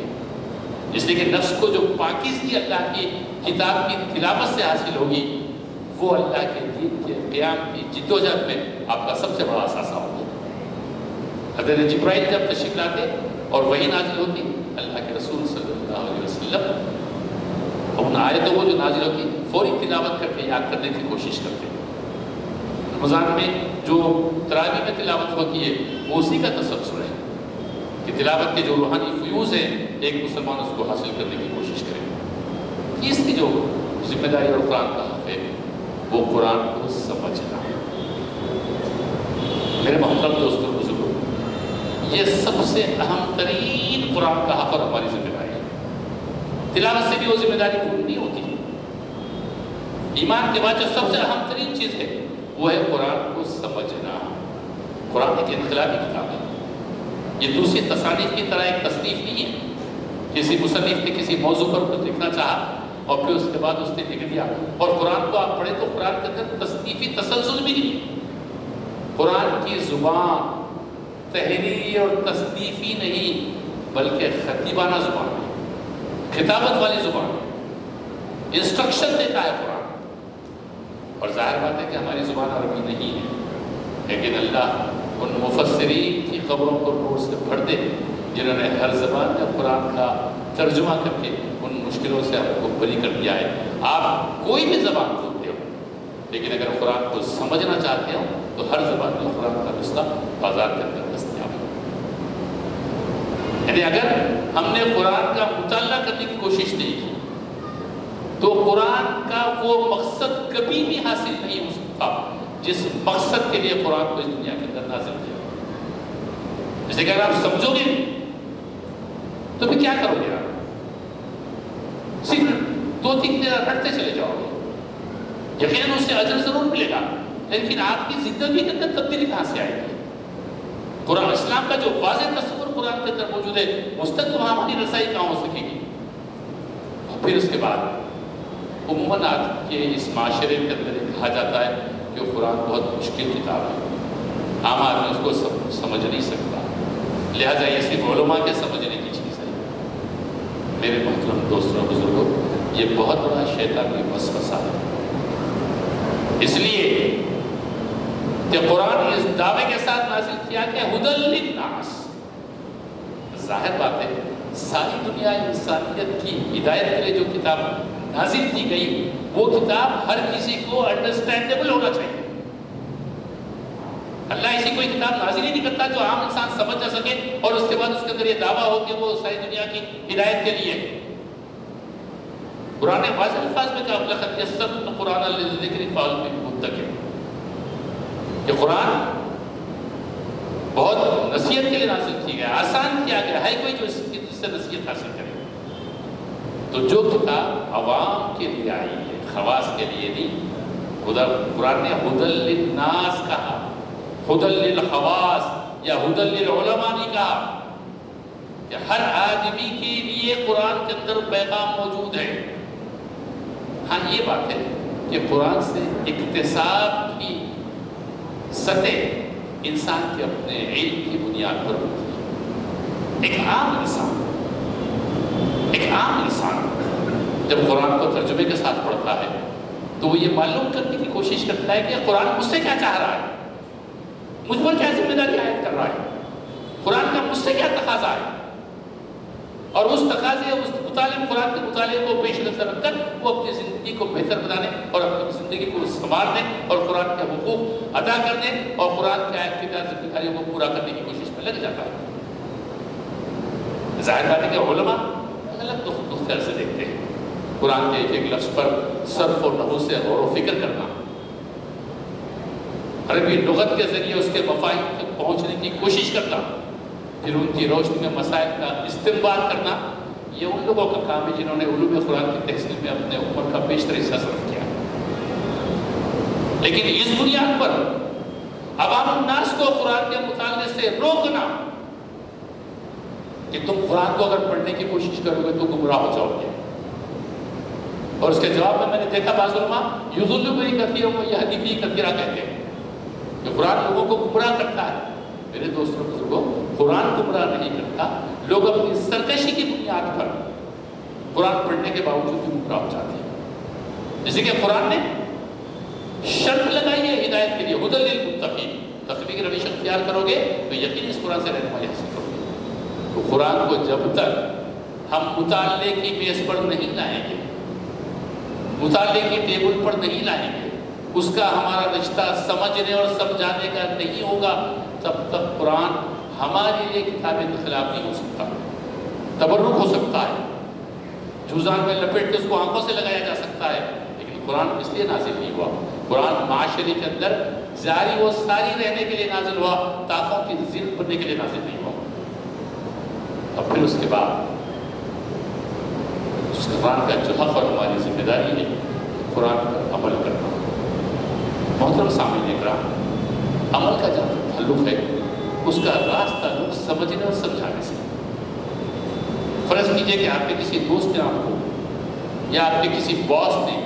اس لیے کہ نفس کو جو پاکیزگی اللہ کی کتاب کی تلاوت سے حاصل ہوگی، وہ اللہ کے دین کے قیام کی جدوجہد میں آپ کا سب سے بڑا اثاثہ ہوگا. حضرت جبرائیل جب تشریف لاتے اور وحی نازل ہوتی، اللہ کے رسول صلی اللہ علیہ وسلم ان آیتوں کو جو نازل ہوتی فوری تلاوت کر کے یاد کرنے کی کوشش کرتے. رمضان میں جو تراویح میں تلاوت ہوتی ہے وہ اسی کا تسلسل ہے کہ تلاوت کے جو روحانی فیوز ہیں ایک مسلمان اس کو حاصل کرنے کی کوشش کرے. اس کی جو ذمہ داری اور قرآن کا حق ہے وہ قرآن کو سمجھنا ہے. میرے محترم دوستوں بزرگوں، یہ سب سے اہم ترین قرآن کا حق اور ہماری ذمہ داری ہے. تلاوت سے بھی وہ ذمہ داری پوری نہیں ہوتی. ایمان کے بعد جو سب سے اہم ترین چیز ہے وہ ہے قرآن کو سمجھنا. قرآن ایک انقلابی کتاب ہے. یہ دوسری تصانیف کی طرح ایک تصنیف نہیں ہے. کسی مصنف نے کسی موضوع پر کچھ لکھنا چاہا اور پھر اس کے بعد اس نے لکھ دیا، اور قرآن کو آپ پڑھیں تو قرآن کے اندر تصنیفی تسلسل بھی نہیں. قرآن کی زبان تحریری اور تصنیفی نہیں بلکہ خطیبانہ زبان ہے، خطابت والی زبان ہے. انسٹرکشن دیتا ہے قرآن. اور ظاہر بات ہے کہ ہماری زبان عربی نہیں ہے، لیکن اللہ ان مفسرین کی قبروں کو نور سے بھر دے جنہوں نے ہر زبان میں قرآن کا ترجمہ کر کے ان مشکلوں سے آپ کو بری کر دیا ہے. آپ کوئی بھی زبان بولتے ہو، لیکن اگر قرآن کو سمجھنا چاہتے ہو تو ہر زبان میں قرآن کا نسخہ بازار کے اندر دستیاب ہے. یعنی اگر ہم نے قرآن کا مطالعہ کرنے کی کوشش نہیں کی تو قرآن کا وہ مقصد کبھی بھی حاصل نہیں ہو سکتا جس مقصد کے لیے قرآن کو اس دنیا کے اندر نازل کیا. جیسے کہ اگر آپ سمجھو گے تو پھر کیا کرو گے؟ آپ صرف 2-3 دن رٹتے چلے جاؤ گے. یقیناً اس سے اجر ضرور ملے گا، لیکن آپ کی زندگی کے اندر تبدیلی کہاں سے آئے گی؟ قرآن اسلام کا جو واضح تصور قرآن کے اندر موجود ہے اس تک تو ہماری رسائی کہاں ہو سکے گی؟ اور پھر اس کے بعد عموماً آج کے اس معاشرے کے اندر کہا جاتا ہے کہ قرآن بہت مشکل کتاب ہے، عام آدمی اس کو سمجھ نہیں سکتا، لہٰذا یہ صرف علماء کے سمجھنے کی چیز ہے. میرے محترم دوستوں بزرگوں، یہ بہت بڑا شیطان کی وسوسہ ہے. اس لیے کہ قرآن اس دعوے کے ساتھ نازل کیا کہ ہدی للناس. ظاہر بات ہے ساری دنیا انسانیت کی ہدایت کے لیے جو کتاب نازل کی گئی وہ کتاب ہر کسی کو انڈرسٹینڈیبل ہونا چاہیے. اللہ ایسی کوئی کتاب نازل ہی نہیں کرتا جو عام انسان سمجھ نہ سکے اور اس کے بعد اس کے اندر یہ دعویٰ ہو کہ وہ ساری دنیا کی ہدایت کے لیے. قرآن نے واضح الفاظ میں کہا لقد یسرنا القرآن للذکر فہل من مدکر، کہ قرآن بہت نصیحت کے لیے نازل کیا گیا، آسان کیا گیا ہے کوئی جو اس سے نصیحت حاصل کرے. تو جو کتاب عوام کے لیے آئی ہے، خواص کے لیے نہیں. قرآن نے ہدی للناس کہا، ہدی للخواص یا ہدی للعلماء نہیں کہا کہ ہر آدمی کے لیے قرآن کے اندر پیغام موجود ہے. ہاں یہ بات ہے کہ قرآن سے اکتساب کی سطح انسان کے اپنے علم کی بنیاد پر ہوتی ہے. ایک عام انسان جب قرآن کو ترجمے کے ساتھ پڑھتا ہے تو وہ یہ معلوم کرنے کی کوشش کرتا ہے کہ قرآن مجھ سے کیا چاہ رہا ہے، مجھ پر کیا ذمہ داری عائد کر رہا ہے، قرآن کا مجھ سے کیا تقاضا ہے، اور اس تقاضے اس مطالعہ قرآن کے مطالعے کو پیش نظر رکھ کر وہ اپنی زندگی کو بہتر بنانے اور اپنی زندگی کو سنوارنے اور قرآن کے حقوق ادا کرنے اور قرآن کے آیت کی ذمہ داریوں کو پورا کرنے کی کوشش میں لگ جاتا ہے۔ ظاہر بات ہے کہ علماء الگ دختر سے دیکھتے ہیں، قرآن کے ایک ایک لفظ پر صرف و نحو سے غور و فکر کرنا، عربی لغت کے ذریعے اس کے مفاہیم تک پہنچنے کی کوشش کرنا، پھر ان کی روشنی میں مسائل کا استنباط کرنا، یہ ان لوگوں کا کام ہے جنہوں نے علوم قرآن کی تحصیل میں اپنے عمر کا بیشتر حصہ صرف کیا۔ لیکن اس بنیاد پر عوام الناس کو قرآن کے مطالعے سے روکنا کہ تم قرآن کو اگر پڑھنے کی کوشش کرو گے تو گمراہ ہو جاؤ گے، اور اس کے جواب میں نے دیکھا بعض علماء یضل بہ کثیر و یہدی بہ کثیرا کہتے ہیں کہ قرآن لوگوں کو گمراہ کرتا ہے۔ میرے دوستوں بزرگوں، قرآن گمراہ نہیں کرتا، لوگ اپنی سرکشی کی بنیاد پر قرآن پڑھنے کے باوجود بھی گمراہ ہو جاتے ہیں۔ جیسے کہ قرآن نے شرط لگائی ہے ہدایت کے لیے، ھدی للمتقین، تقوی کی روش اختیار کرو گے تو یقین اس قرآن سے رہنمائی حاصل کرو گے۔ تو قرآن کو جب تک ہم مطالعے کی میز پر نہیں لائیں گے، مطالعے کی ٹیبل پر نہیں لائیں گے، اس کا ہمارا رشتہ سمجھنے اور سمجھانے کا نہیں ہوگا، تب تک قرآن ہمارے لیے کتاب انقلاب نہیں ہو سکتا، تبرک ہو سکتا ہے، جوزان میں لپیٹ کے اس کو آنکھوں سے لگایا جا سکتا ہے، لیکن قرآن اس لیے نازل نہیں ہوا۔ قرآن معاشرے کے اندر جاری و ساری رہنے کے لیے نازل ہوا، طاقوں کی زند بننے کے لیے نازل نہیں ہوا۔ اور پھر اس کے بعد اس قرآن کا جو حق اور ہماری ذمہ داری ہے قرآن پر عمل کرنا۔ محترم سامعین اکرام، عمل کا جہاں تعلق ہے اس کا راستہ تعلق سمجھنے اور سمجھانے سے۔ فرض کیجئے کہ آپ کے کسی دوست نے آپ کو یا آپ کے کسی باس نے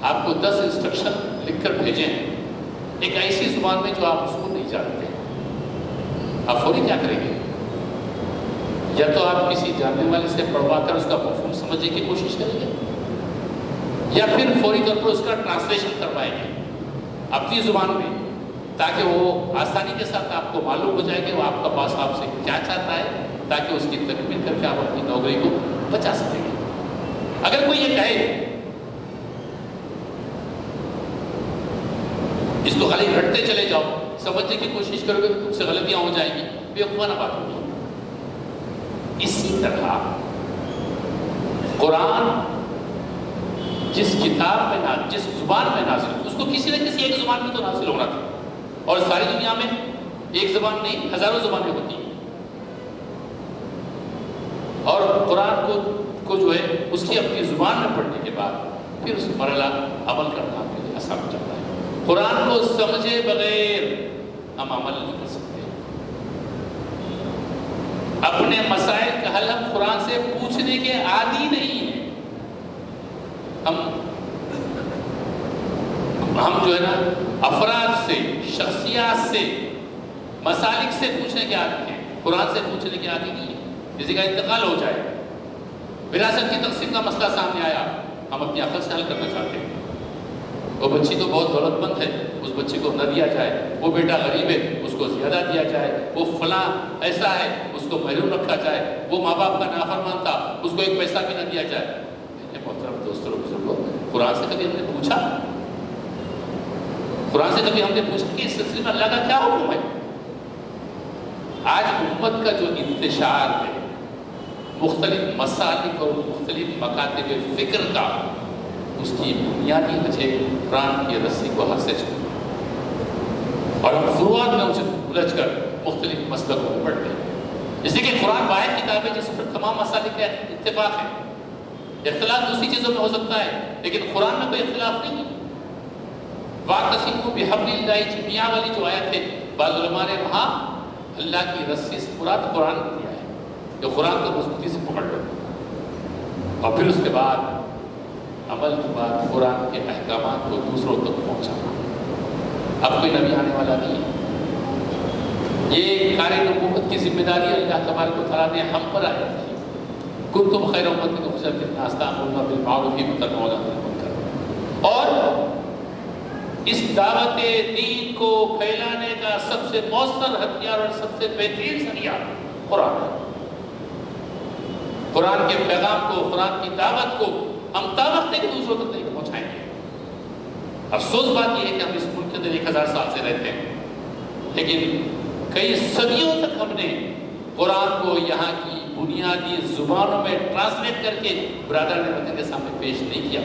آپ کو 10 انسٹرکشن لکھ کر بھیجے ہیں ایک ایسی زبان میں جو آپ اس کو نہیں جانتے، آپ فوری کیا کریں گے؟ یا تو آپ کسی جاننے والے سے پڑھوا کر اس کا مفہوم سمجھنے کی کوشش کریں گے، یا پھر فوری طور پر اس کا ٹرانسلیشن کروائیں گے اپنی زبان میں، تاکہ وہ آسانی کے ساتھ آپ کو معلوم ہو جائے کہ وہ آپ کا باس آپ سے کیا چاہتا ہے، تاکہ اس کی تکمیل کر کے آپ اپنی نوکری کو بچا سکیں گے۔ اگر کوئی یہ کہے اس کو خالی رٹتے چلے جاؤ، سمجھنے کی کوشش کرو گے تو تم سے غلطیاں ہو جائیں گی، بیوقوفانہ بات ہوگی۔ اسی طرح قرآن جس کتاب میں جس زبان میں نازل، اس کو کسی نہ کسی ایک زبان میں تو نازل ہونا تھا، اور ساری دنیا میں ایک زبان نہیں ہزاروں زبانیں ہوتی ہیں، اور قرآن کو جو ہے اس کی اپنی زبان میں پڑھنے کے بعد پھر اس مرحلہ عمل کرنا آپ کے لیے آسان ہو جاتا ہے۔ قرآن کو سمجھے بغیر ہم عمل نہیں کر سکتے۔ اپنے مسائل کا حل ہم قرآن سے پوچھنے کے عادی نہیں ہیں۔ ہم جو ہے نا افراد سے، شخصیات سے، مسالک سے پوچھنے کے عادی ہیں، قرآن سے پوچھنے کے عادی نہیں ہیں۔ کسی کا انتقال ہو جائے، وراثت کی تقسیم کا مسئلہ سامنے آیا، ہم اپنی عقل سے حل کرنا چاہتے ہیں۔ وہ بچی تو بہت دولت مند ہے، اس بچی کو نہ دیا جائے، وہ بیٹا غریب ہے، اس کو زیادہ دیا جائے، وہ فلاں ایسا ہے، اس کو محروم رکھا جائے، وہ ماں باپ کا نافرمان تھا، اس کو ایک پیسہ بھی نہ دیا جائے۔ میرے محترم دوستوں بزرگوں، قرآن سے کبھی ہم نے پوچھا؟ قرآن سے کبھی ہم نے پوچھا کہ اس سلسلے میں اللہ کا کیا حکم ہے؟ آج امت کا جو انتشار ہے مختلف مسالک اور مختلف مکاتب فکر کا، اس کی بنیادی وجہ قرآن کی رسی کو ہاتھ سے چھوڑنا، اور ہم فروعات میں اسے الجھ کر مختلف مسلکوں کو پڑھتے ہیں۔ جیسے کہ قرآن واحد کتاب ہے جس پر تمام مسالک کا اتفاق ہے، اختلاف دوسری چیزوں میں ہو سکتا ہے لیکن قرآن میں کوئی اختلاف نہیں۔ وَاعْتَصِمُوا بِحَبْلِ اللَّهِ جَمِيعًا والی جو آیت ہے، بعض علماء نے وہاں اللہ کی رسی سے مراد قرآن دیا ہے، جو قرآن کو مضبوطی سے پکڑ لو، اور پھر اس کے بعد عمل کے بعد قرآن کے احکامات کو دوسروں تک پہنچانا۔ اب کوئی نبی آنے والا نہیں ہے، یہ کار نبوت کی ذمہ داری اللہ تبارک و تعالیٰ نے ہم پر عائد کی۔ کنتم خیر امۃ اخرجت للناس تأمرون بالمعروف وتنہون عن المنکر، اور اس دعوت دین کو پھیلانے کا سب سے مؤثر ہتھیار اور سب سے بہترین ذریعہ قرآن ہے۔ قرآن کے پیغام کو، قرآن کی دعوت کو ہم تا وقت تک دوسروں تک نہیں پہنچائیں گے۔ افسوس بات یہ ہے کہ ہم اس ملک کے اندر 1000 سال سے رہتے ہیں، لیکن کئی صدیوں تک ہم نے قرآن کو یہاں کی بنیادی زبانوں میں ٹرانسلیٹ کر کے برادران وطن کے سامنے پیش نہیں کیا،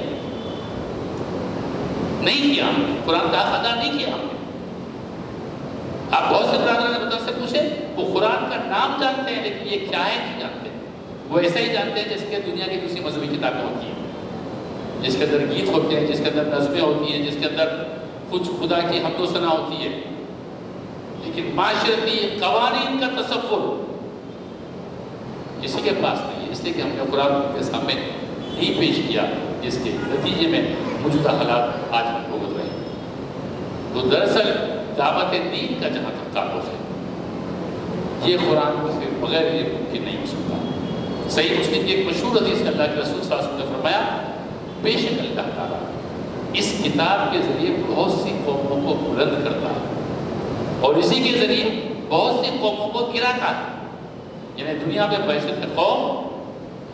قرآن کا حق ادا نہیں کیا ہم نے۔ آپ بہت سے برادران وطن سے پوچھیں، وہ قرآن کا نام جانتے ہیں لیکن یہ کیا ہے نہیں جانتے۔ وہ ایسا ہی جانتے ہیں جیسے کہ دنیا کی دوسری مذہبی کتابیں ہوتی ہیں، جس کے اندر گیت ہوتے ہیں، جس کے اندر نظمیں ہوتی ہیں، جس کے اندر کچھ خدا کی حمد و ثنا ہوتی ہے، لیکن معاشرتی قوانین کا تصور کسی کے پاس نہیں ہے، اس لیے کہ ہم نے قرآن کے سامنے نہیں پیش کیا، جس کے نتیجے میں موجودہ حالات آج ہم بھگت رہے ہیں۔ تو دراصل دعوت دین کا جہاں تک تعلق ہے، یہ قرآن سے بغیر یہ ممکن نہیں ہو سکتا۔ صحیح مسلم کی ایک مشہور حدیث ہے، اللہ کے رسول صلی اللہ علیہ وسلم نے فرمایا، بے شک اللہ تعالیٰ اس کتاب کے ذریعے بہت سی قوموں کو بلند کرتا ہے اور اسی کے ذریعے بہت سی قوموں کو گراتا ہے۔ یعنی دنیا میں بحثیت قوم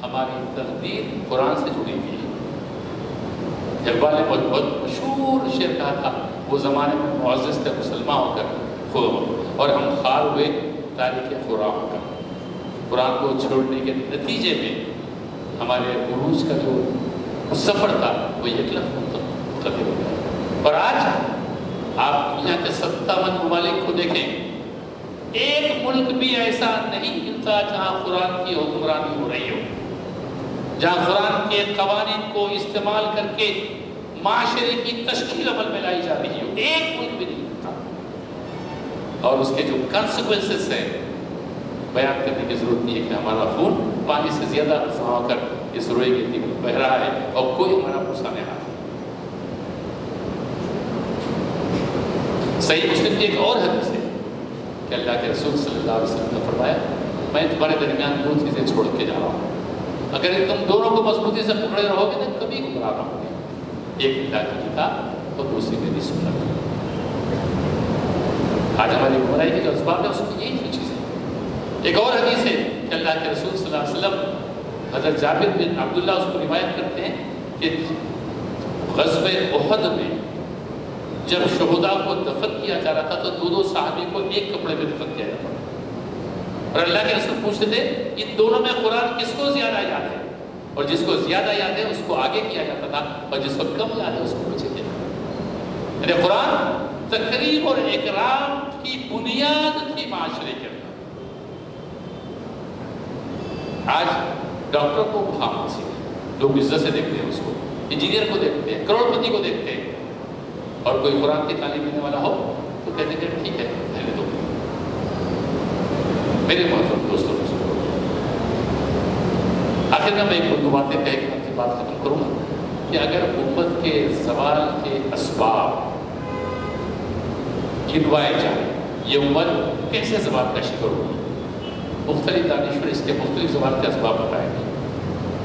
ہماری تقدیر قرآن سے جڑی ہوئی ہے۔ اقبال نے بہت مشہور شعر کہا تھا، وہ زمانے میں معزز تھے مسلمان ہو کر اور ہم خار ہوئے تاریخ خرام ہو کر۔ قرآن کو چھوڑنے کے نتیجے میں ہمارے عروج کا جو سفر تھا وہ یکلف منتقل ہو گیا۔ اور آج آپ دنیا کے 57 ممالک کو دیکھیں، ایک ملک بھی ایسا نہیں ملتا جہاں قرآن کی حکمرانی ہو رہی ہو، جہاں قرآن کے قوانین کو استعمال کر کے معاشرے کی تشکیل عمل میں لائی جا رہی ہو، ایک ملک بھی نہیں ملتا۔ اور اس کے جو کانسیکوینسز ہیں بیان کرنے کی ضرورت نہیں ہے کہ ہمارا خون پانی سے زیادہ سما کر اس روئے کے دل بہ رہا ہے اور کوئی ہمارا غصہ نہیں آتا۔ صحیح مسلم کی ایک اور حدیث ہے کہ اللہ کے رسول صلی اللہ علیہ وسلم نے فرمایا، میں تمہارے درمیان دو چیزیں چھوڑ کے جا رہا ہوں، اگر تم دونوں کو مضبوطی سے پکڑے رہو گے تو کبھی گمراہ نہ ہوگے، ایک اللہ کی کتاب اور دوسری میری سنت۔ آج ہماری گمراہی کے جو اسباب ہے اس کی یہی دو چیزیں۔ ایک اور حدیث ہے کہ اللہ کے رسول صلی اللہ علیہ وسلم، حضرت جابر بن عبداللہ اس کو روایت کرتے ہیں کہ غزوہ احد میں جب شہداء کو دفن کیا جا رہا تھا تو دو صحابی کو ایک کپڑے میں دفن کیا جاتا تھا، اور اللہ کے رسول پوچھتے تھے ان دونوں میں قرآن کس کو زیادہ یاد ہے؟ اور جس کو زیادہ یاد ہے اس کو آگے کیا جاتا تھا، اور جس کو کم یاد ہے اس کو پیچھے کیا جاتا تھا۔ یعنی قرآن تقریب اور اکرام کی بنیاد تھی معاشرے کے اندر۔ آج ڈاکٹر کو خاموشی ہے، لوگ عزت سے دیکھتے ہیں، اس کو انجینئر کو دیکھتے ہیں، کروڑ پتی کو دیکھتے ہیں، اور کوئی قرآن کی تعلیم دینے والا ہو تو کہتے ہیں ٹھیک ہے رہنے دو۔ میرے محترم دوستوں، آخر میں ایک دو باتیں کہہ کے اپنی بات ختم کروں گا کہ اگر امت کے زوال کے اسباب گنوائے جائیں، یہ امت کیسے زوال کا شکار ہوگی؟ مختلف دانشور اس کے مختلف زوال کے اسباب بتائیں گے،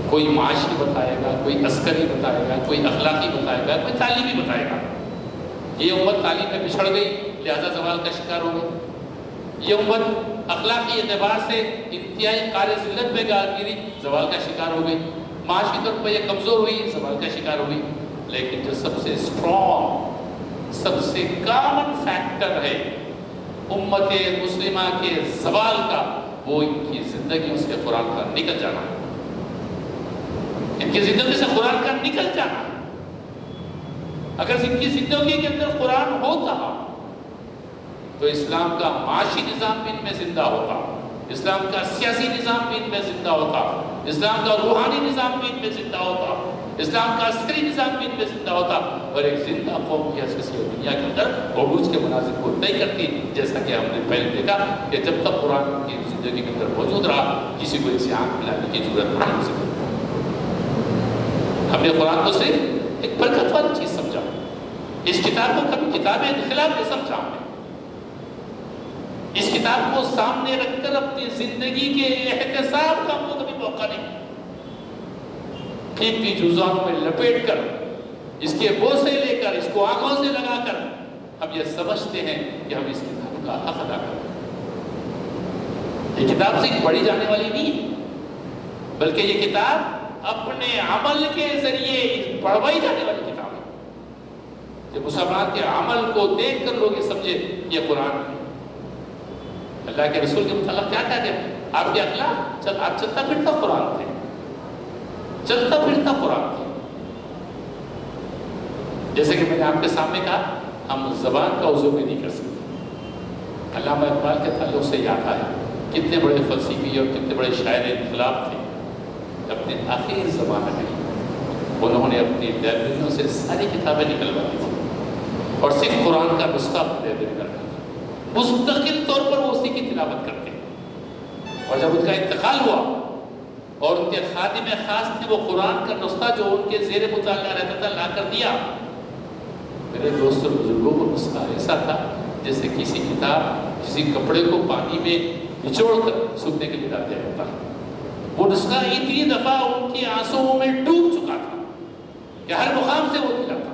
کوئی معاشی بتائے گا، کوئی عسکری بتائے گا، کوئی اخلاقی بتائے گا، کوئی تعلیمی بتائے گا۔ یہ امت تعلیم میں پچھڑ گئی لہذا زوال کا شکار ہو گئی، یہ امت اخلاقی اعتبار سے انتہائی قارِ ذلت میں گری، زوال کا شکار ہو گئی، معاشی طور پر یہ کمزور ہوئی، زوال کا شکار ہو گئی۔ لیکن جو سب سے اسٹرانگ، سب سے کامن فیکٹر ہے امت مسلمہ کے زوال کا، وہ ان کی زندگیوں سے قرآن کا نکل جانا، ان کی زندگی سے قرآن کا نکل جانا۔ اگر ان کی زندگی کے اندر قرآن ہوتا تو اسلام کا معاشی نظام بھی ان میں زندہ ہوتا، اسلام کا سیاسی نظام بھی ان میں زندہ ہوتا، اسلام کا روحانی نظام بھی ان میں زندہ ہوتا، اسلام کا عسکری نظام بھی ان میں زندہ ہوتا، اور ایک زندہ قوم کی حیثیت سے دنیا کے اندر عروج کے مناظر کو طے کرتی، جیسا کہ ہم نے پہلے دیکھا کہ جب تک قرآن کی زندگی کے اندر موجود رہا کسی کو اسے آنکھ ملانے کی ضرورت نہیں ہو سکتی۔ ہم نے قرآن کو صرف ایک برکت والی چیز سمجھا، اس کتاب کو کبھی کتاب انقلاب نہیں سمجھا ہم نے، اس کتاب کو سامنے رکھ کر اپنی زندگی کے احتساب کا ہم کو کبھی موقع نہیں، قیمتی جزام میں لپیٹ کر، اس کے بوسے لے کر، اس کو آنکھوں سے لگا کر ہم یہ سمجھتے ہیں کہ ہم اس کتاب کا حق ادا کریں۔ یہ کتاب صرف پڑھی جانے والی نہیں ہے، بلکہ یہ کتاب اپنے عمل کے ذریعے پڑھوائی جانے والی کتاب ہے کہ مسلمان کے عمل کو دیکھ کر لوگ یہ سمجھے یہ قرآن ہے۔ اللہ کے رسول کے متعلق کیا کہتے ہیں؟ آپ کے اخلاق آپ چلتا پھرتا قرآن تھے، چلتا پھرتا قرآن تھے۔ جیسے کہ میں نے آپ کے سامنے کہا، ہم زبان کا عضو بھی نہیں کر سکتے۔ علامہ اقبال کے تعلق سے یاد آیا کتنے بڑے فلسفی اور کتنے بڑے شاعر انقلاب تھے۔ اپنے آخری زمانے میں انہوں نے اپنی لائبریریوں سے ساری کتابیں نکلوا دی تھی اور صرف قرآن کا نسخہ لائبریری میں رکھا تھا۔ مستقل طور پر وہ اسی کی تلاوت کرتے، اور جب ان کا انتقال ہوا اور ان کے خادم خاص تھے، وہ قرآن کا نسخہ جو ان کے زیر مطالعہ رہتا تھا لا کر دیا۔ میرے دوستوں بزرگوں کو نسخہ ایسا تھا جیسے کسی کتاب کسی کپڑے کو پانی میں نچوڑ کر سوکھنے کے لیے ڈال دیا جاتا ہے۔ وہ نسخہ اتنی دفعہ ان کی آنسوؤں میں ڈوب چکا تھا کہ ہر مقام سے وہ ملا تھا۔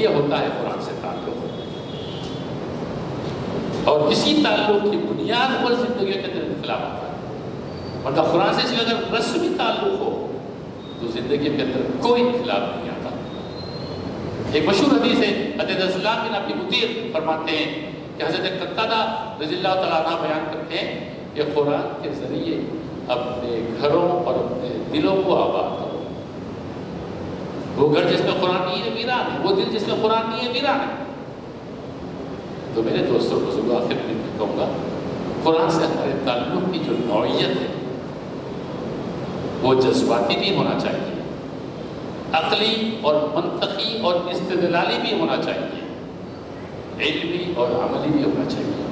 یہ ہوتا ہے قرآن سے تعلق، اور اسی تعلق کی بنیاد پر زندگیوں کے اندر انقلاب آتا ہے۔ مطلب قرآن سے اگر رسمی تعلق ہو تو زندگی کے اندر کوئی انقلاب نہیں آتا۔ ایک مشہور حدیث ہے، حضرت اسلام بن ابی مطیر فرماتے ہیں کہ حضرت قتادہ رضی اللہ تعالیٰ عنہ بیان کرتے ہیں کہ قرآن کے ذریعے اپنے گھروں اور اپنے دلوں کو آباد کرو۔ وہ گھر جس میں قرآن نہیں ہے ویران ہے، وہ دل جس میں قرآن نہیں ہے ویران ہے۔ تو میرے دوستوں بزرگوں، آخر میں کہوں گا، قرآن سے ہمارے تعلق کی جو نوعیت ہے وہ جذباتی بھی ہونا چاہیے، عقلی اور منطقی اور استدلالی بھی ہونا چاہیے، علمی اور عملی بھی ہونا چاہیے۔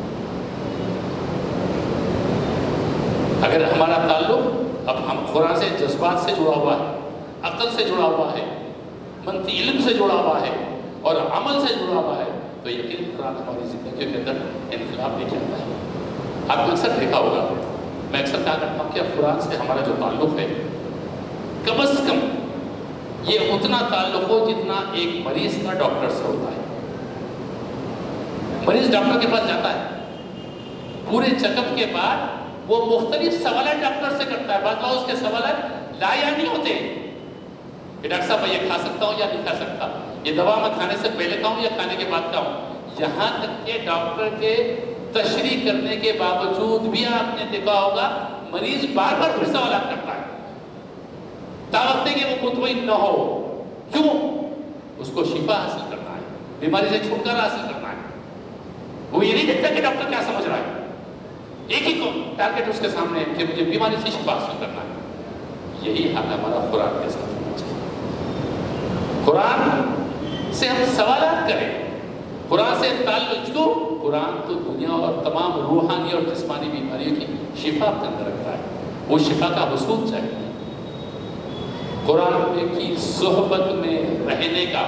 اگر ہمارا تعلق اب ہم قرآن سے جذبات سے جڑا ہوا ہے، عقل سے جڑا ہوا ہے، منطقی علم سے جڑا ہوا ہے اور عمل سے جڑا ہوا ہے، تو یقین قرآن ہماری زندگی کے اندر انقلاب لے کے آتا ہے۔ آپ نے اکثر دیکھا ہوگا، میں اکثر کہا کرتا ہوں کہ قرآن سے ہمارا جو تعلق ہے کم از کم یہ اتنا تعلق ہو جتنا ایک مریض کا ڈاکٹر سے ہوتا ہے۔ مریض ڈاکٹر کے پاس جاتا ہے، پورے چیک اپ کے بعد وہ مختلف سوالات ڈاکٹر سے کرتا ہے۔ بعض اس کے سوالات لا یا نہیں ہوتے کہ ڈاکٹر صاحب میں یہ کھا سکتا ہوں یا نہیں کھا سکتا، یہ دوا میں کھانے سے پہلے کھاؤں یا کھانے کے بعد کھاؤں۔ یہاں تک کہ ڈاکٹر کے تشریح کرنے کے باوجود بھی آپ نے دیکھا ہوگا مریض بار بار پھر سوالات کرتا ہے تاوقتے کہ وہ مطمئن نہ ہو۔ کیوں؟ اس کو شفا حاصل کرنا ہے، بیماری سے چھٹکارا حاصل کرنا ہے۔ وہ یہ نہیں دیکھتا کہ ڈاکٹر کیا سمجھ رہا ہے، ایک ہی ٹارگیٹ اس کے سامنے ہے کہ مجھے بیماری سے شفا حاصل کرنا ہے۔ یہی حال ہمارا قرآن کے ساتھ ہونا چاہیے۔ قرآن سے ہم سوالات کریں، قرآن سے تعلق کو، قرآن تو دنیا اور تمام روحانی اور جسمانی بیماریوں کی شفا اپنے اندر رکھتا ہے۔ وہ شفا کا حصول چاہیے۔ قرآن کی صحبت میں رہنے کا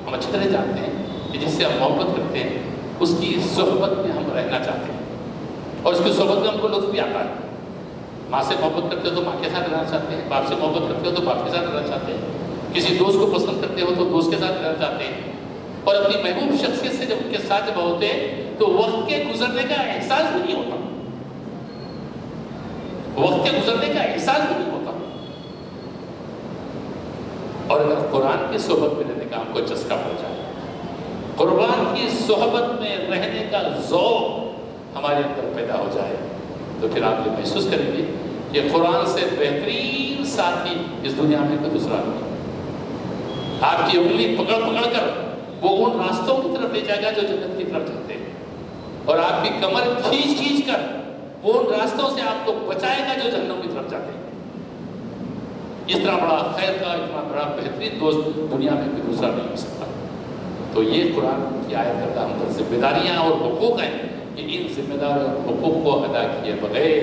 ہم اچھی طرح جانتے ہیں کہ جس سے ہم محبت کرتے ہیں اس کی صحبت میں ہم رہنا چاہتے ہیں، اور اس کی صحبت میں ہم کو لطف بھی آتا ہے۔ ماں سے محبت کرتے ہو تو ماں کے ساتھ رہنا چاہتے ہیں، باپ سے محبت کرتے ہو تو باپ کے ساتھ رہنا چاہتے ہیں، کسی دوست کو پسند کرتے ہو تو دوست کے ساتھ رہنا چاہتے ہیں، اور اپنی محبوب شخصیت سے جب ان کے ساتھ جب ہوتے ہیں تو وقت کے گزرنے کا احساس بھی نہیں ہوتا، وقت کے گزرنے کا احساس بھی نہیں ہوتا۔ اور اگر قرآن کی صحبت میں رہنے کا ہم کو چسکا ہو جائے، قرآن کی صحبت میں رہنے کا ذوق ہمارے اندر پیدا ہو جائے، تو پھر آپ یہ محسوس کریں گے کہ قرآن سے بہترین ساتھی اس دنیا میں کوئی دوسرا نہیں۔ آپ کی انگلی پکڑ پکڑ کر وہ ان راستوں کی طرف لے جائے گا جو جنت کی طرف جاتے ہیں، اور آپ کی کمر کھینچ کھینچ کر وہ ان راستوں سے آپ کو بچائے گا جو جہنم کی طرف جاتے ہیں۔ اس طرح بڑا خیر کا، اتنا بڑا بہترین دوست دنیا میں کوئی دوسرا نہیں ہو سکتا۔ تو یہ قرآن کی آیت کردہ ہم پر ذمہ داریاں اور حقوق ہیں کہ ان ذمہ داریوں اور حقوق کو ادا کیے بغیر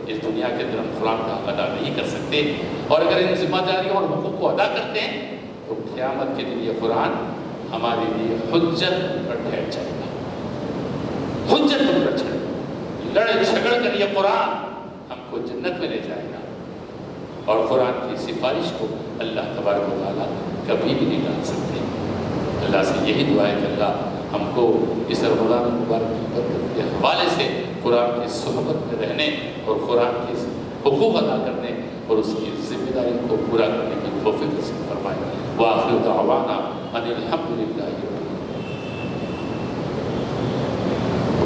اس دنیا کے اندر ہم قرآن کا حق ادا نہیں کر سکتے، اور اگر ان ذمہ داریوں اور حقوق کو ادا کرتے ہیں تو قیامت کے دن یہ قرآن ہمارے لیے حجت پر ٹھہر جائے گا، حجت پر ٹھہر جائے گا۔ لڑ جھگڑ کر یہ قرآن ہم کو جنت میں لے جائے گا، اور قرآن کی سفارش کو اللہ تبارک و تعالیٰ کبھی بھی نہیں ڈال سکتے۔ اللہ سے یہی دعا ہے کہ اللہ ہم کو اس رمضان مبارک کی برکت کے حوالے سے قرآن کی صحبت میں رہنے اور قرآن کی حقوق ادا کرنے اور اس کی ذمہ داری کو پورا کرنے کی توفیق نصیب فرمائے۔ وآخر دعوانا ان الحمد للہ